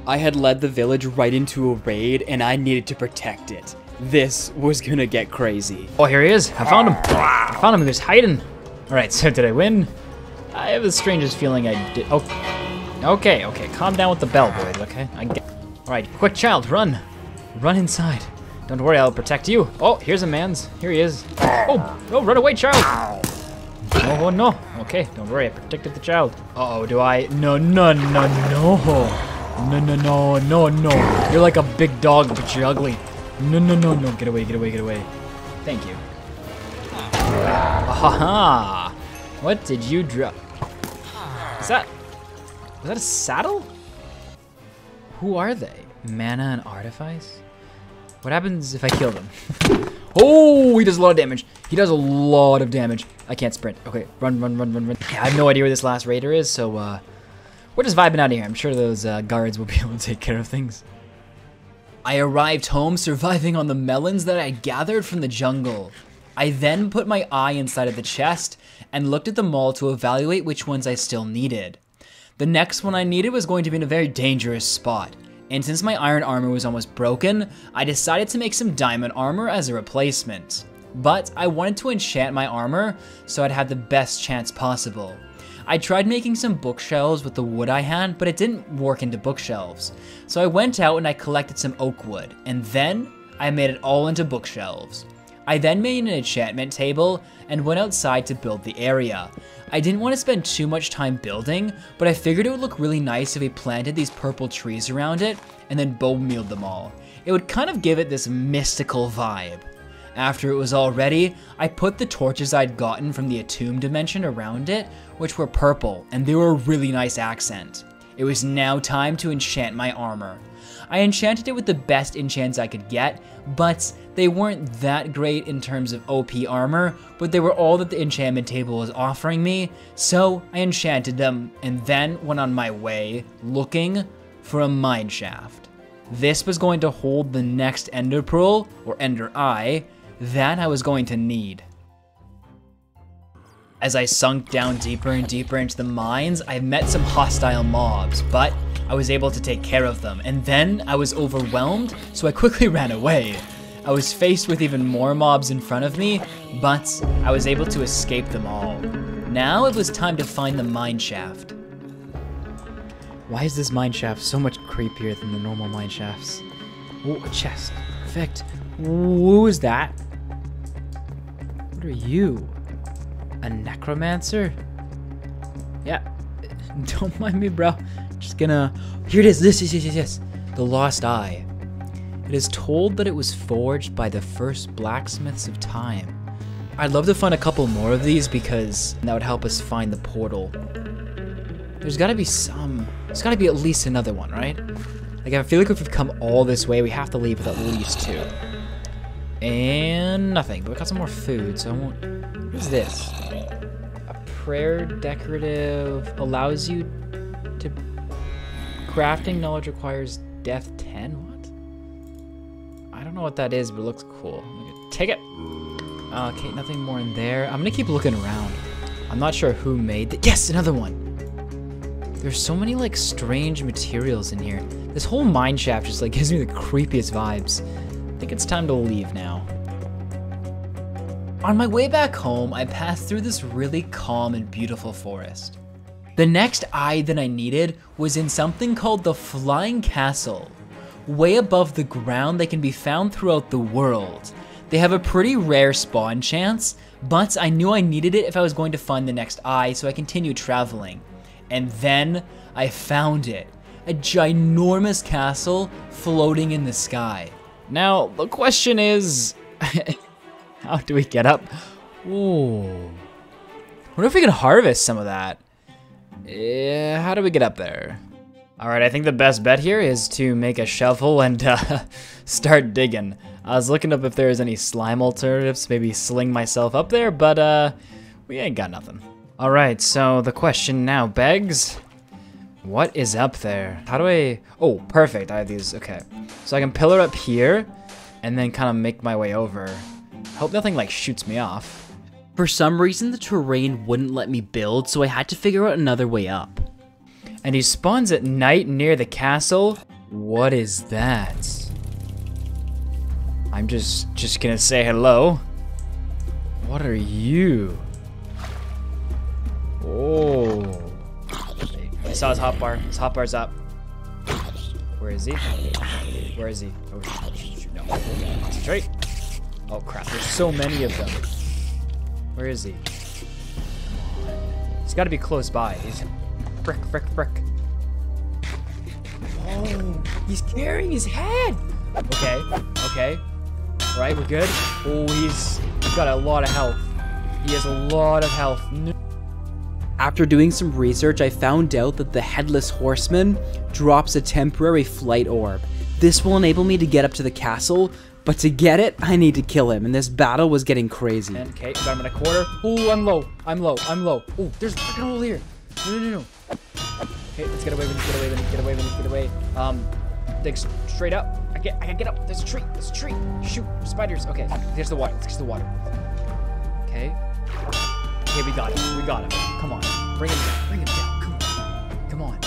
I had led the village right into a raid and I needed to protect it. This was gonna get crazy. Oh, here he is. I found him. I found him. He was hiding. All right, so did I win? I have the strangest feeling I did. Oh, okay. Calm down with the bell, boys, okay? All right, quick child, run. Run inside. Don't worry, I'll protect you. Oh, here's a man's. Here he is. Oh, run away, child. Oh, no. Okay, don't worry, I protected the child. Uh-oh, do I? No. No. You're like a big dog, but you're ugly. No. Get away. Thank you. Aha! What did you drop? Was that a saddle? Who are they? Mana and artifice? What happens if I kill them? Oh, he does a lot of damage. He does a lot of damage. I can't sprint. Okay, run. I have no idea where this last raider is, so we're just vibing out of here. I'm sure those guards will be able to take care of things. I arrived home surviving on the melons that I gathered from the jungle. I then put my eye inside of the chest and looked at them all to evaluate which ones I still needed. The next one I needed was going to be in a very dangerous spot. And since my iron armor was almost broken, I decided to make some diamond armor as a replacement. But I wanted to enchant my armor so I'd have the best chance possible. I tried making some bookshelves with the wood I had, but it didn't work into bookshelves. So I went out and I collected some oak wood, and then I made it all into bookshelves. I then made an enchantment table and went outside to build the area. I didn't want to spend too much time building, but I figured it would look really nice if we planted these purple trees around it and then bone mealed them all. It would kind of give it this mystical vibe. After it was all ready, I put the torches I'd gotten from the Atum dimension around it, which were purple, and they were a really nice accent. It was now time to enchant my armor. I enchanted it with the best enchants I could get, but they weren't that great in terms of OP armor, but they were all that the enchantment table was offering me, so I enchanted them and then went on my way looking for a mine shaft. This was going to hold the next Ender Pearl, or Ender Eye, that I was going to need. As I sunk down deeper and deeper into the mines, I met some hostile mobs, but I was able to take care of them, and then I was overwhelmed, so I quickly ran away. I was faced with even more mobs in front of me, but I was able to escape them all. Now it was time to find the mine shaft. Why is this mine shaft so much creepier than the normal mine shafts? Oh, a chest. Perfect. Who is that? What are you? A necromancer? Yeah. Don't mind me, bro. Just gonna... Here it is. Yes. The Lost Eye. It is told that it was forged by the first blacksmiths of time. I'd love to find a couple more of these because that would help us find the portal. There's gotta be some... There's gotta be at least another one, right? Like, I feel like if we've come all this way, we have to leave with at least two. And nothing, but we got some more food, so I won't... What is this? A prayer decorative allows you to... Crafting knowledge requires death 10? What? I don't know what that is, but it looks cool. I'm gonna take it. Okay, nothing more in there. I'm gonna keep looking around. I'm not sure who made it. Yes, another one! There's so many, like, strange materials in here. This whole mine shaft just, like, gives me the creepiest vibes. I think it's time to leave now. On my way back home, I passed through this really calm and beautiful forest. The next eye that I needed was in something called the Flying Castle. Way above the ground, they can be found throughout the world. They have a pretty rare spawn chance, but I knew I needed it if I was going to find the next eye, so I continued traveling. And then I found it. A ginormous castle floating in the sky. Now, the question is, how do we get up? Ooh. Wonder if we can harvest some of that. How do we get up there? All right, I think the best bet here is to make a shovel and start digging. I was looking up if there's any slime alternatives, maybe sling myself up there, but we ain't got nothing. All right, so the question now begs, what is up there? How do I, oh, perfect, I have these, okay. So I can pillar up here and then kind of make my way over. Hope nothing like shoots me off. For some reason, the terrain wouldn't let me build, so I had to figure out another way up. And he spawns at night near the castle. What is that? I'm just gonna say hello. What are you? Oh. I saw his hotbar. His hotbar's up. Where is he? Where is he? Oh, shoot, no. Concentrate. Oh, crap. There's so many of them. Where is he? He's got to be close by. He's... Frick. Oh, he's carrying his head. Okay. All right, we're good. Oh, he's got a lot of health. He has a lot of health. No. After doing some research, I found out that the Headless Horseman drops a temporary flight orb. This will enable me to get up to the castle, but to get it, I need to kill him, and this battle was getting crazy. Okay, got him in a quarter. Oh, I'm low. Oh, there's a freaking hole here. No. Okay, let's get away. Get away. Dig straight up. I can get up. There's a tree. Shoot, spiders. Okay, there's the water. Okay. Okay, we got him. Come on. Bring him down. Come on.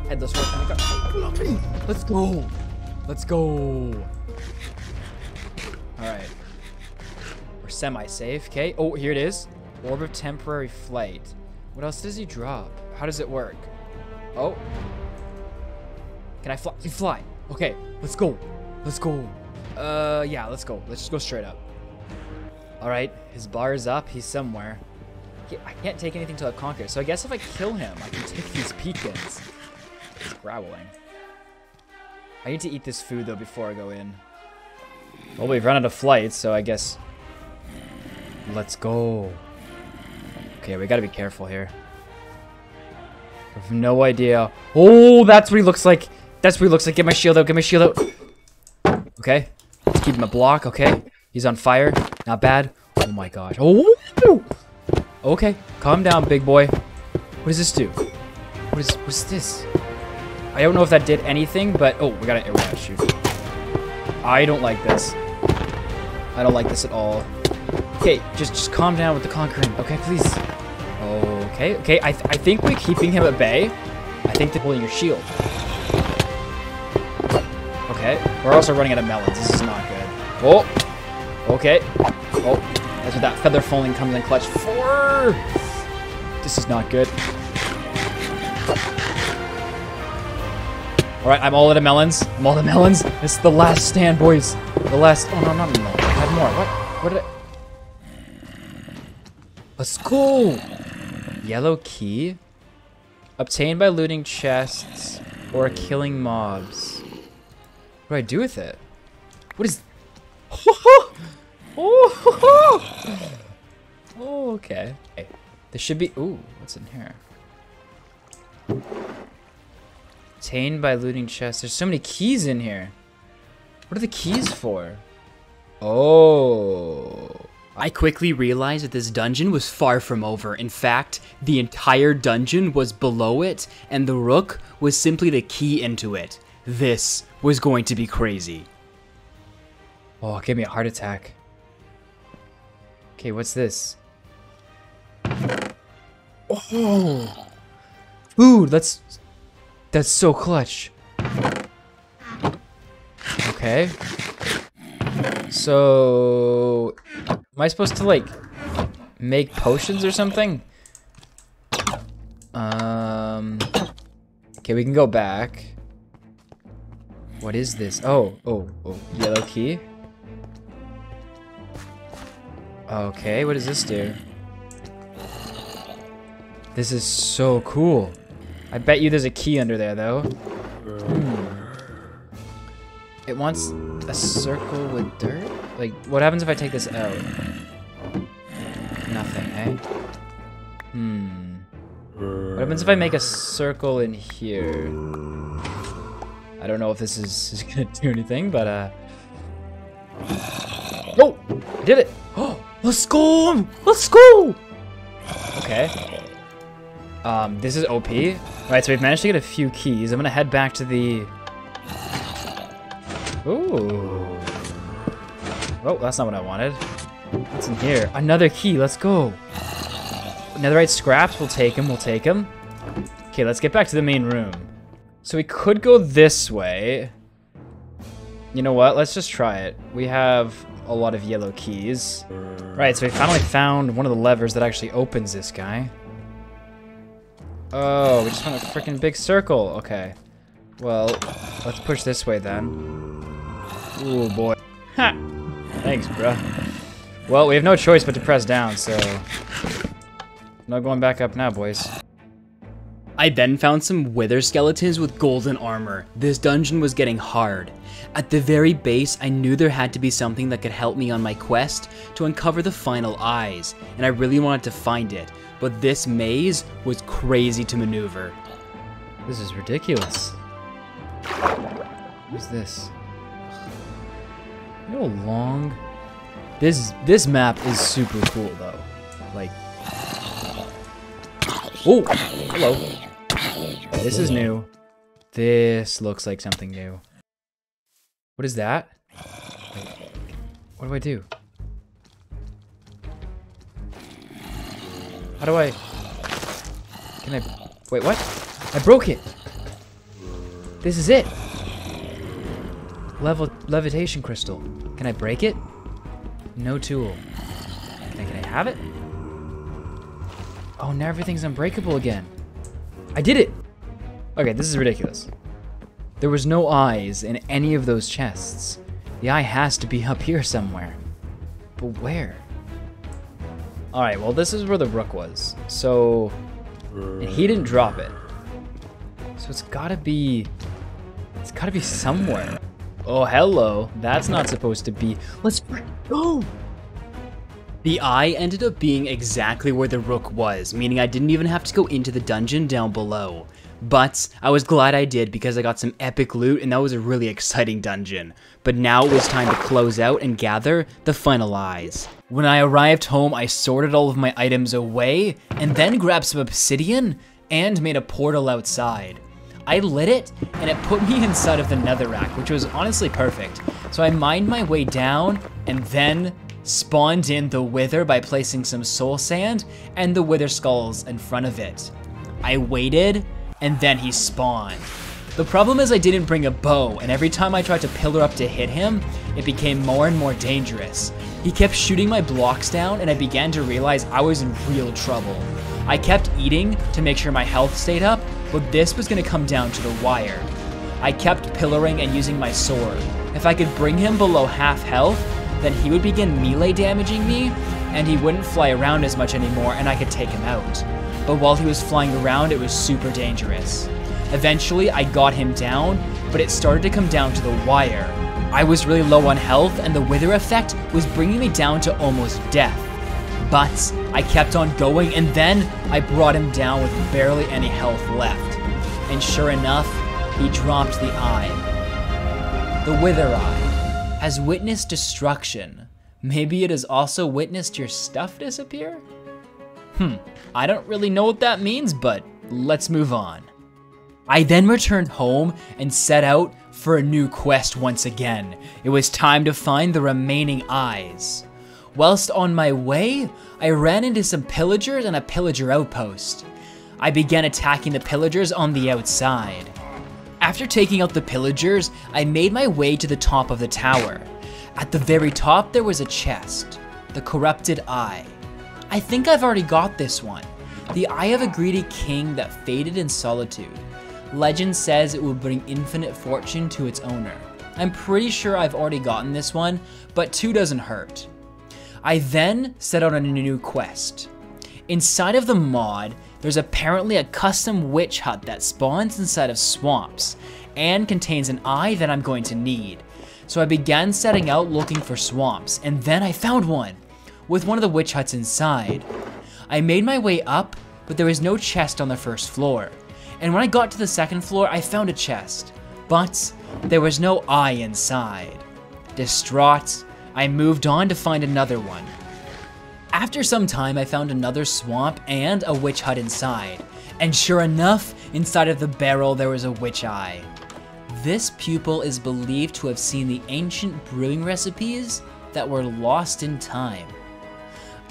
Headless horseman. Let's go. Alright. We're semi-safe. Okay. Oh, here it is. Orb of Temporary Flight. What else does he drop? How does it work? Oh. Can I fly? You fly. Okay. Let's go. Yeah, let's go. Let's just go straight up. Alright. His bar is up. He's somewhere. I can't take anything till I conquer. So I guess if I kill him, I can take these beacons. He's growling. I need to eat this food, though, before I go in. Well, we've run out of flights, so I guess... Let's go. Okay, we gotta be careful here. I have no idea. Oh, that's what he looks like. Get my shield out. Okay. Let's keep him a block. Okay. He's on fire. Not bad. Oh my gosh. Oh! Okay. Calm down, big boy. What does this do? What's this? I don't know if that did anything, but... Oh, we gotta shoot. I don't like this. I don't like this at all. Okay, just calm down with the conquering. Okay, please. Okay. I think we're keeping him at bay. I think they're holding your shield. Okay. We're also running out of melons. This is not good. Oh. Okay. Oh. That's what that feather falling comes in clutch for. This is not good. Alright, I'm all out of melons. This is the last stand, boys. The last... Oh, no, not melon. I have more. What did I... Let's go! Yellow key? Obtained by looting chests or killing mobs. What do I do with it? What is... Oh, okay. There should be... Ooh, what's in here? Obtained by looting chests. There's so many keys in here. What are the keys for? Oh. I quickly realized that this dungeon was far from over. In fact, the entire dungeon was below it, and the rook was simply the key into it. This was going to be crazy. Oh, it gave me a heart attack. Okay, what's this? Oh! Food! That's so clutch. Okay. So... Am I supposed to, like, make potions or something? Okay, we can go back. What is this? Oh, yellow key. Okay, what does this do? This is so cool. I bet you there's a key under there, though. It wants a circle with dirt? Like, what happens if I take this out? Nothing, eh? What happens if I make a circle in here? I don't know if this is gonna do anything, but oh, I did it! Oh, let's go! Let's go! Okay. This is OP. Alright, so we've managed to get a few keys. I'm gonna head back to the... Ooh. Oh, that's not what I wanted. What's in here? Another key, let's go. Netherite scraps, we'll take them, Okay, let's get back to the main room. So we could go this way. You know what, let's just try it. We have a lot of yellow keys. Right, so we finally found one of the levers that actually opens this guy. Oh, we just found a freaking big circle. Okay. Well, let's push this way then. Ooh, boy. Ha! Thanks, bruh. Well, we have no choice but to press down, so... No going back up now, boys. I then found some wither skeletons with golden armor. This dungeon was getting hard. At the very base, I knew there had to be something that could help me on my quest to uncover the final eyes, and I really wanted to find it, but this maze was crazy to maneuver. This is ridiculous. What's this? You know how long? This map is super cool though. Like, oh, hello. This is new. This looks like something new. What is that? Wait, what do I do? How do I... Can I... Wait, what? I broke it! This is it! Levitation crystal. Can I break it? No tool. Can I have it? Oh, now everything's unbreakable again. I did it! Okay, this is ridiculous. There was no eyes in any of those chests. The eye has to be up here somewhere. But where? Alright, well this is where the rook was. So, and he didn't drop it. So it's gotta be somewhere. Oh, hello. That's not supposed to be. Let's go! The eye ended up being exactly where the rook was, meaning I didn't even have to go into the dungeon down below. But I was glad I did because I got some epic loot and that was a really exciting dungeon. But now it was time to close out and gather the final eyes. When I arrived home, I sorted all of my items away and then grabbed some obsidian and made a portal outside. I lit it and it put me inside of the netherrack, which was honestly perfect. So I mined my way down and then spawned in the wither by placing some soul sand and the wither skulls in front of it. I waited and then he spawned. The problem is I didn't bring a bow, and every time I tried to pillar up to hit him, it became more and more dangerous. He kept shooting my blocks down and I began to realize I was in real trouble. I kept eating to make sure my health stayed up, but this was gonna come down to the wire. I kept pillaring and using my sword. If I could bring him below half health, then he would begin melee damaging me, and he wouldn't fly around as much anymore and I could take him out. But while he was flying around, it was super dangerous. Eventually, I got him down, but it started to come down to the wire. I was really low on health, and the wither effect was bringing me down to almost death. But I kept on going, and then I brought him down with barely any health left. And sure enough, he dropped the eye. The Wither Eye has witnessed destruction. Maybe it has also witnessed your stuff disappear? I don't really know what that means, but let's move on. I then returned home and set out for a new quest once again. It was time to find the remaining eyes. Whilst on my way, I ran into some pillagers and a pillager outpost. I began attacking the pillagers on the outside. After taking out the pillagers, I made my way to the top of the tower. At the very top, there was a chest, the Corrupted Eye. I think I've already got this one. The Eye of a Greedy King that faded in solitude. Legend says it will bring infinite fortune to its owner. I'm pretty sure I've already gotten this one, but 2 doesn't hurt. I then set out on a new quest. Inside of the mod, there's apparently a custom witch hut that spawns inside of swamps and contains an eye that I'm going to need. So I began setting out looking for swamps, and then I found one with one of the witch huts inside. I made my way up, but there was no chest on the first floor. And when I got to the second floor, I found a chest, but there was no eye inside. Distraught, I moved on to find another one. After some time, I found another swamp and a witch hut inside. And sure enough, inside of the barrel, there was a witch eye. This pupil is believed to have seen the ancient brewing recipes that were lost in time.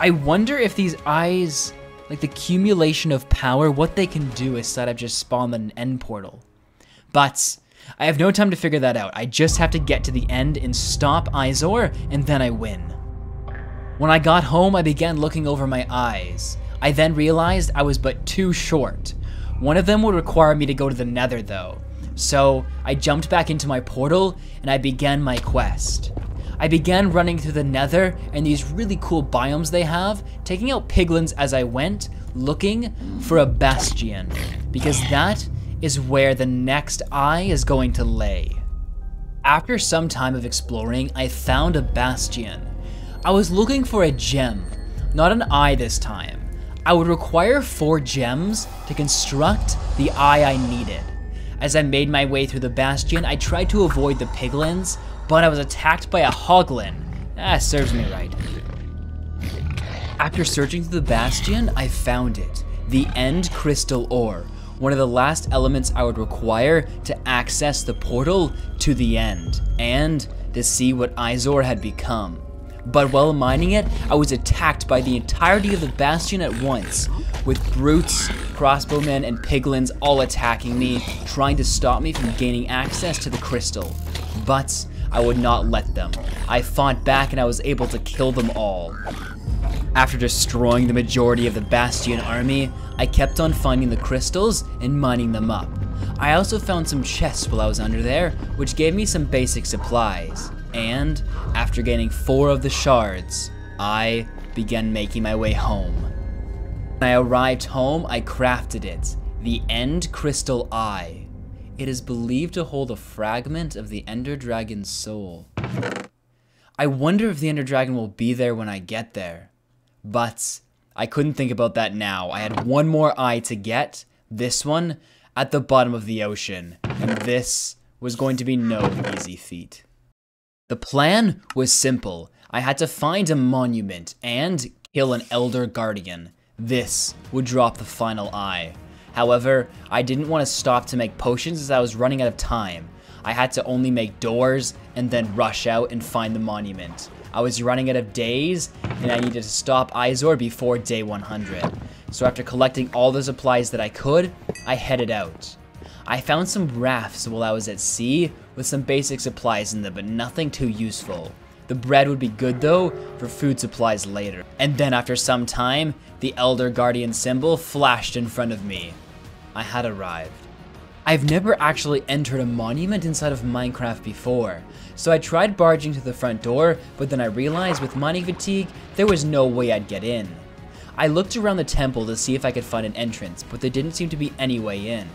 I wonder if these eyes, like the accumulation of power, what they can do instead of just spawn an end portal. But I have no time to figure that out. I just have to get to the end and stop Izor, and then I win. When I got home, I began looking over my eyes. I then realized I was but too short. One of them would require me to go to the Nether though. So I jumped back into my portal and I began my quest. I began running through the Nether and these really cool biomes they have, taking out piglins as I went, looking for a bastion, because that is where the next eye is going to lay. After some time of exploring, I found a bastion. I was looking for a gem, not an eye this time. I would require 4 gems to construct the eye I needed. As I made my way through the bastion, I tried to avoid the piglins, but I was attacked by a hoglin. Serves me right. After searching through the bastion, I found it. The end crystal ore, one of the last elements I would require to access the portal to the end, and to see what Izor had become. But while mining it, I was attacked by the entirety of the bastion at once, with brutes, crossbowmen, and piglins all attacking me, trying to stop me from gaining access to the crystal. But I would not let them. I fought back and I was able to kill them all. After destroying the majority of the bastion army, I kept on finding the crystals and mining them up. I also found some chests while I was under there, which gave me some basic supplies. And after gaining 4 of the shards, I began making my way home. When I arrived home, I crafted it, the End Crystal Eye. It is believed to hold a fragment of the Ender Dragon's soul. I wonder if the Ender Dragon will be there when I get there. But I couldn't think about that now. I had one more eye to get, this one at the bottom of the ocean, and this was going to be no easy feat. The plan was simple. I had to find a monument and kill an Elder Guardian. This would drop the final eye. However, I didn't want to stop to make potions as I was running out of time. I had to only make doors and then rush out and find the monument. I was running out of days and I needed to stop Izor before day 100. So after collecting all the supplies that I could, I headed out. I found some rafts while I was at sea with some basic supplies in them, but nothing too useful. The bread would be good though for food supplies later. And then after some time, the Elder Guardian symbol flashed in front of me. I had arrived. I've never actually entered a monument inside of Minecraft before, so I tried barging to the front door, but then I realized with mining fatigue, there was no way I'd get in. I looked around the temple to see if I could find an entrance, but there didn't seem to be any way in.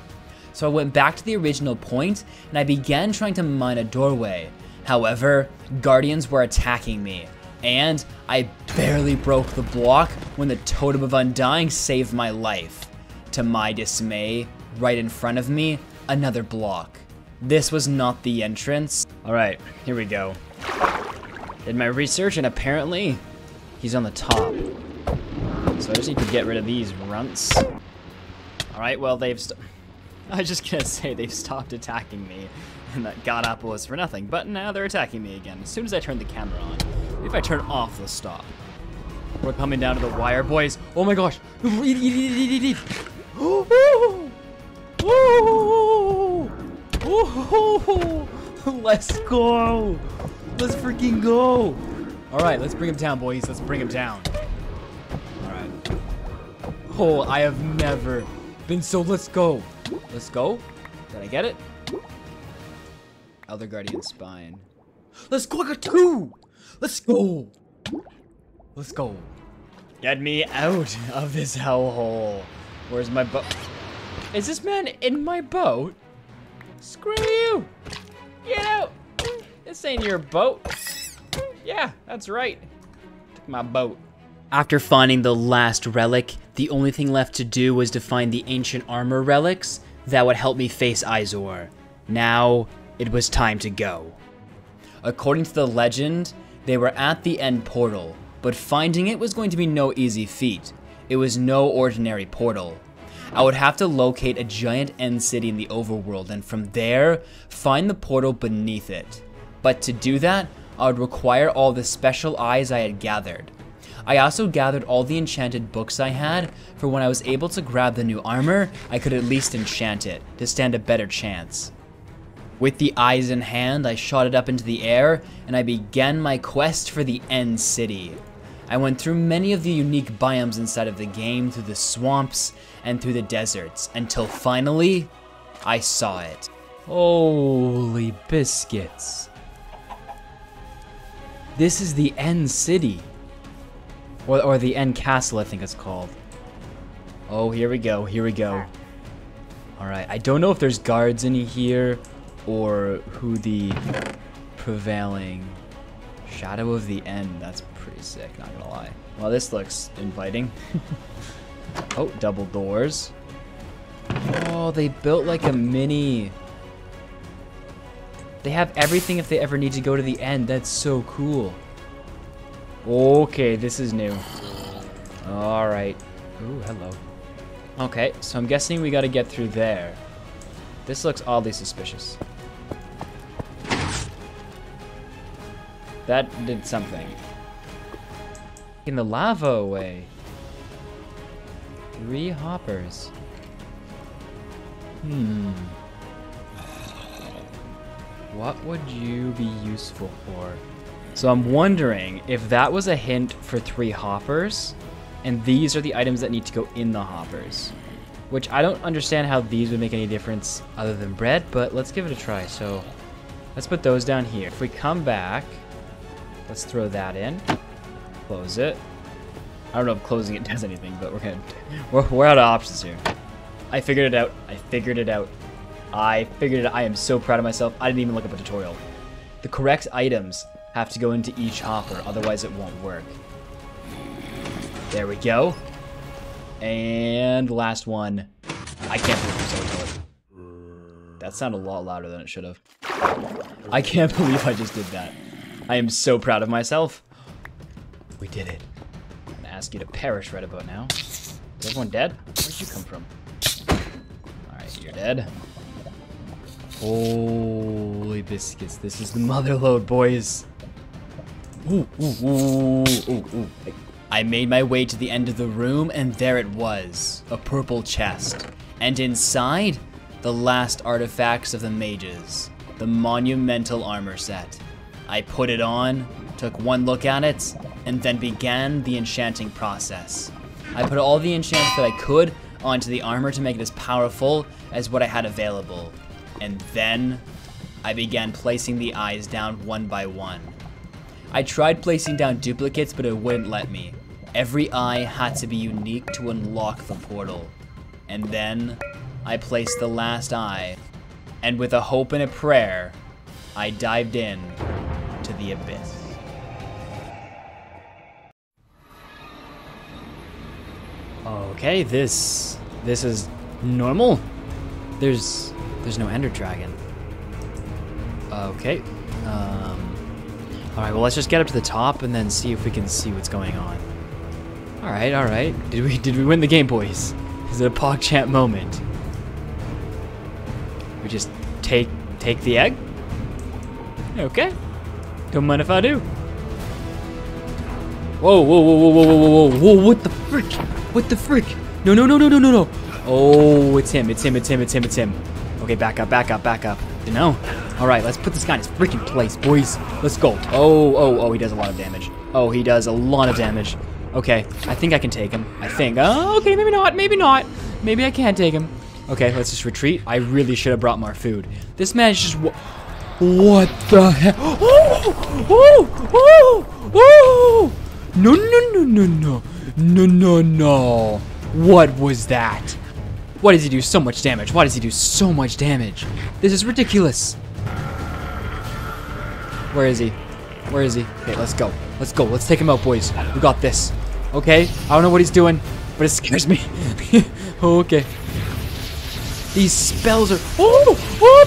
So I went back to the original point, and I began trying to mine a doorway. However, guardians were attacking me, and I barely broke the block when the Totem of Undying saved my life. To my dismay, right in front of me, another block. This was not the entrance. Alright, here we go. Did my research, and apparently, he's on the top. So I just need to get rid of these runts. Alright, well, I was just gonna say they've stopped attacking me, and that god apple was for nothing, but now they're attacking me again. As soon as I turn the camera on. If I turn off, they'll stop. We're coming down to the wire, boys. Oh my gosh. Let's go. Let's freaking go. All right, let's bring him down, boys. Let's bring him down. All right. Oh, I have never been so, let's go. Let's go. Did I get it? Elder Guardian Spine. Let's go, I got 2. Let's go. Let's go. Get me out of this hellhole. Where's my boat? Is this man in my boat? Screw you. Get out. This ain't your boat. Yeah, that's right. Took my boat. After finding the last relic, the only thing left to do was to find the ancient armor relics that would help me face Izor. Now, it was time to go. According to the legend, they were at the end portal, but finding it was going to be no easy feat. It was no ordinary portal. I would have to locate a giant end city in the overworld and from there, find the portal beneath it. But to do that, I would require all the special eyes I had gathered. I also gathered all the enchanted books I had, for when I was able to grab the new armor, I could at least enchant it, to stand a better chance. With the eyes in hand, I shot it up into the air, and I began my quest for the end city. I went through many of the unique biomes inside of the game, through the swamps, and through the deserts, until finally, I saw it. Holy biscuits. This is the end city. Or the end castle, I think it's called. Oh, here we go, here we go. Alright, I don't know if there's guards in here, or who the prevailing shadow of the end. That's pretty sick, not gonna lie. Well, this looks inviting. Oh, double doors. Oh, they built like a mini... They have everything if they ever need to go to the end. That's so cool. Okay, this is new. Alright. Ooh, hello. Okay, so I'm guessing we gotta get through there. This looks oddly suspicious. That did something. Taking the lava away. 3 hoppers. What would you be useful for? So I'm wondering if that was a hint for 3 hoppers, and these are the items that need to go in the hoppers. Which I don't understand how these would make any difference other than bread, but let's give it a try. So let's put those down here. If we come back, let's throw that in. Close it. I don't know if closing it does anything, but we're out of options here. I figured it out. I figured it out. I am so proud of myself. I didn't even look up a tutorial. The correct items have to go into each hopper, otherwise it won't work. There we go. And last one. I can't believe I'm so good. That sounded a lot louder than it should have. I can't believe I just did that. I am so proud of myself. We did it. I'm gonna ask you to perish right about now. Is everyone dead? Where'd you come from? Alright, you're dead. Holy biscuits. This is the mother lode, boys. Ooh, ooh, ooh, ooh, ooh. I made my way to the end of the room, and there it was. A purple chest. And inside, the last artifacts of the mages. The monumental armor set. I put it on, took one look at it, and then began the enchanting process. I put all the enchants that I could onto the armor to make it as powerful as what I had available. And then, I began placing the eyes down one by one. I tried placing down duplicates, but it wouldn't let me. Every eye had to be unique to unlock the portal. And then, I placed the last eye, and with a hope and a prayer, I dived in to the abyss. Okay, this is normal. There's no ender dragon. Okay. Alright, well, let's just get up to the top and then see if we can see what's going on. Alright, alright. Did we win the game, boys? Is it a PogChamp moment? We just take the egg? Okay. Don't mind if I do. Whoa, whoa, whoa, whoa, whoa, whoa, whoa, whoa, what the frick? What the frick? No, no, no, no, no, no, no. Oh, it's him. Okay, back up. No. Alright, let's put this guy in his freaking place, boys. Let's go. Oh, he does a lot of damage. Oh, he does a lot of damage. Okay, I think I can take him. I think. Oh, okay, maybe not. Maybe I can't take him. Okay, let's just retreat. I really should have brought more food. This man is just... What the heck? Oh! No. What was that? Why does he do so much damage? This is ridiculous. Where is he? Okay, let's go. Let's take him out, boys. We got this. Okay, I don't know what he's doing, but it scares me. Okay. These spells are... Oh!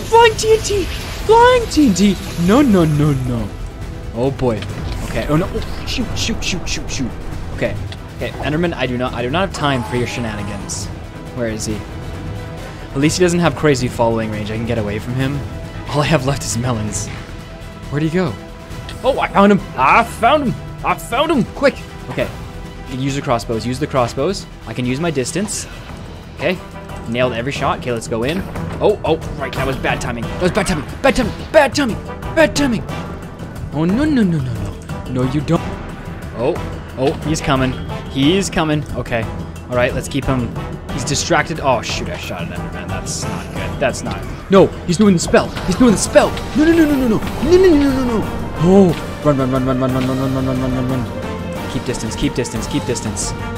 Flying TNT! Flying TNT! No, no, no, no. Oh boy. Okay. Oh no. Oh, shoot. Okay. Okay, Enderman, I do not have time for your shenanigans. Where is he? At least he doesn't have crazy following range. I can get away from him. All I have left is melons. Where'd he go? Oh, I found him! I found him! Quick! Okay. You can use the crossbows. Use the crossbows. I can use my distance. Okay. Nailed every shot. Okay, let's go in. Oh, right. That was bad timing. Bad timing. Oh, no. No, you don't. Oh, he's coming. Okay. All right, let's keep him. He's distracted. Oh, shoot. I shot an Enderman. That's not good. That's not. No, he's doing the spell. No. Oh, run. Keep distance.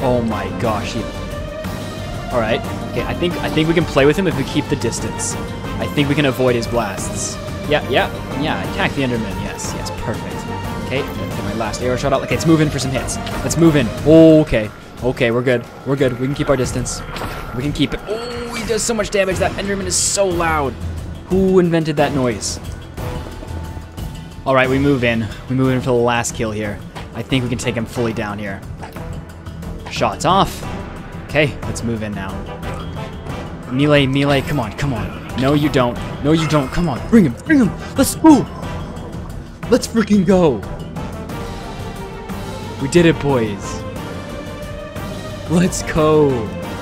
Oh my gosh. All right. Okay, I think we can play with him if we keep the distance. I think we can avoid his blasts. Yeah. Attack the Enderman. Yes, perfect. Okay, get my last arrow shot out. Okay, let's move in for some hits. Let's move in. Oh, okay, we're good. We can keep our distance. We can keep it. Oh, he does so much damage. That Enderman is so loud. Who invented that noise? All right, we move in. We move in for the last kill here. I think we can take him fully down here. Shots off. Okay, let's move in now. Melee, come on. No, you don't. Come on, bring him. Let's go. Let's freaking go. We did it, boys. Let's go.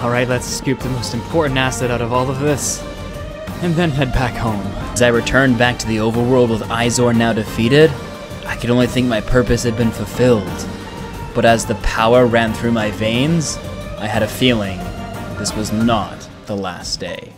All right, let's scoop the most important asset out of all of this, and then head back home. As I returned back to the overworld with Izor now defeated, I could only think my purpose had been fulfilled. But as the power ran through my veins, I had a feeling this was not the last day.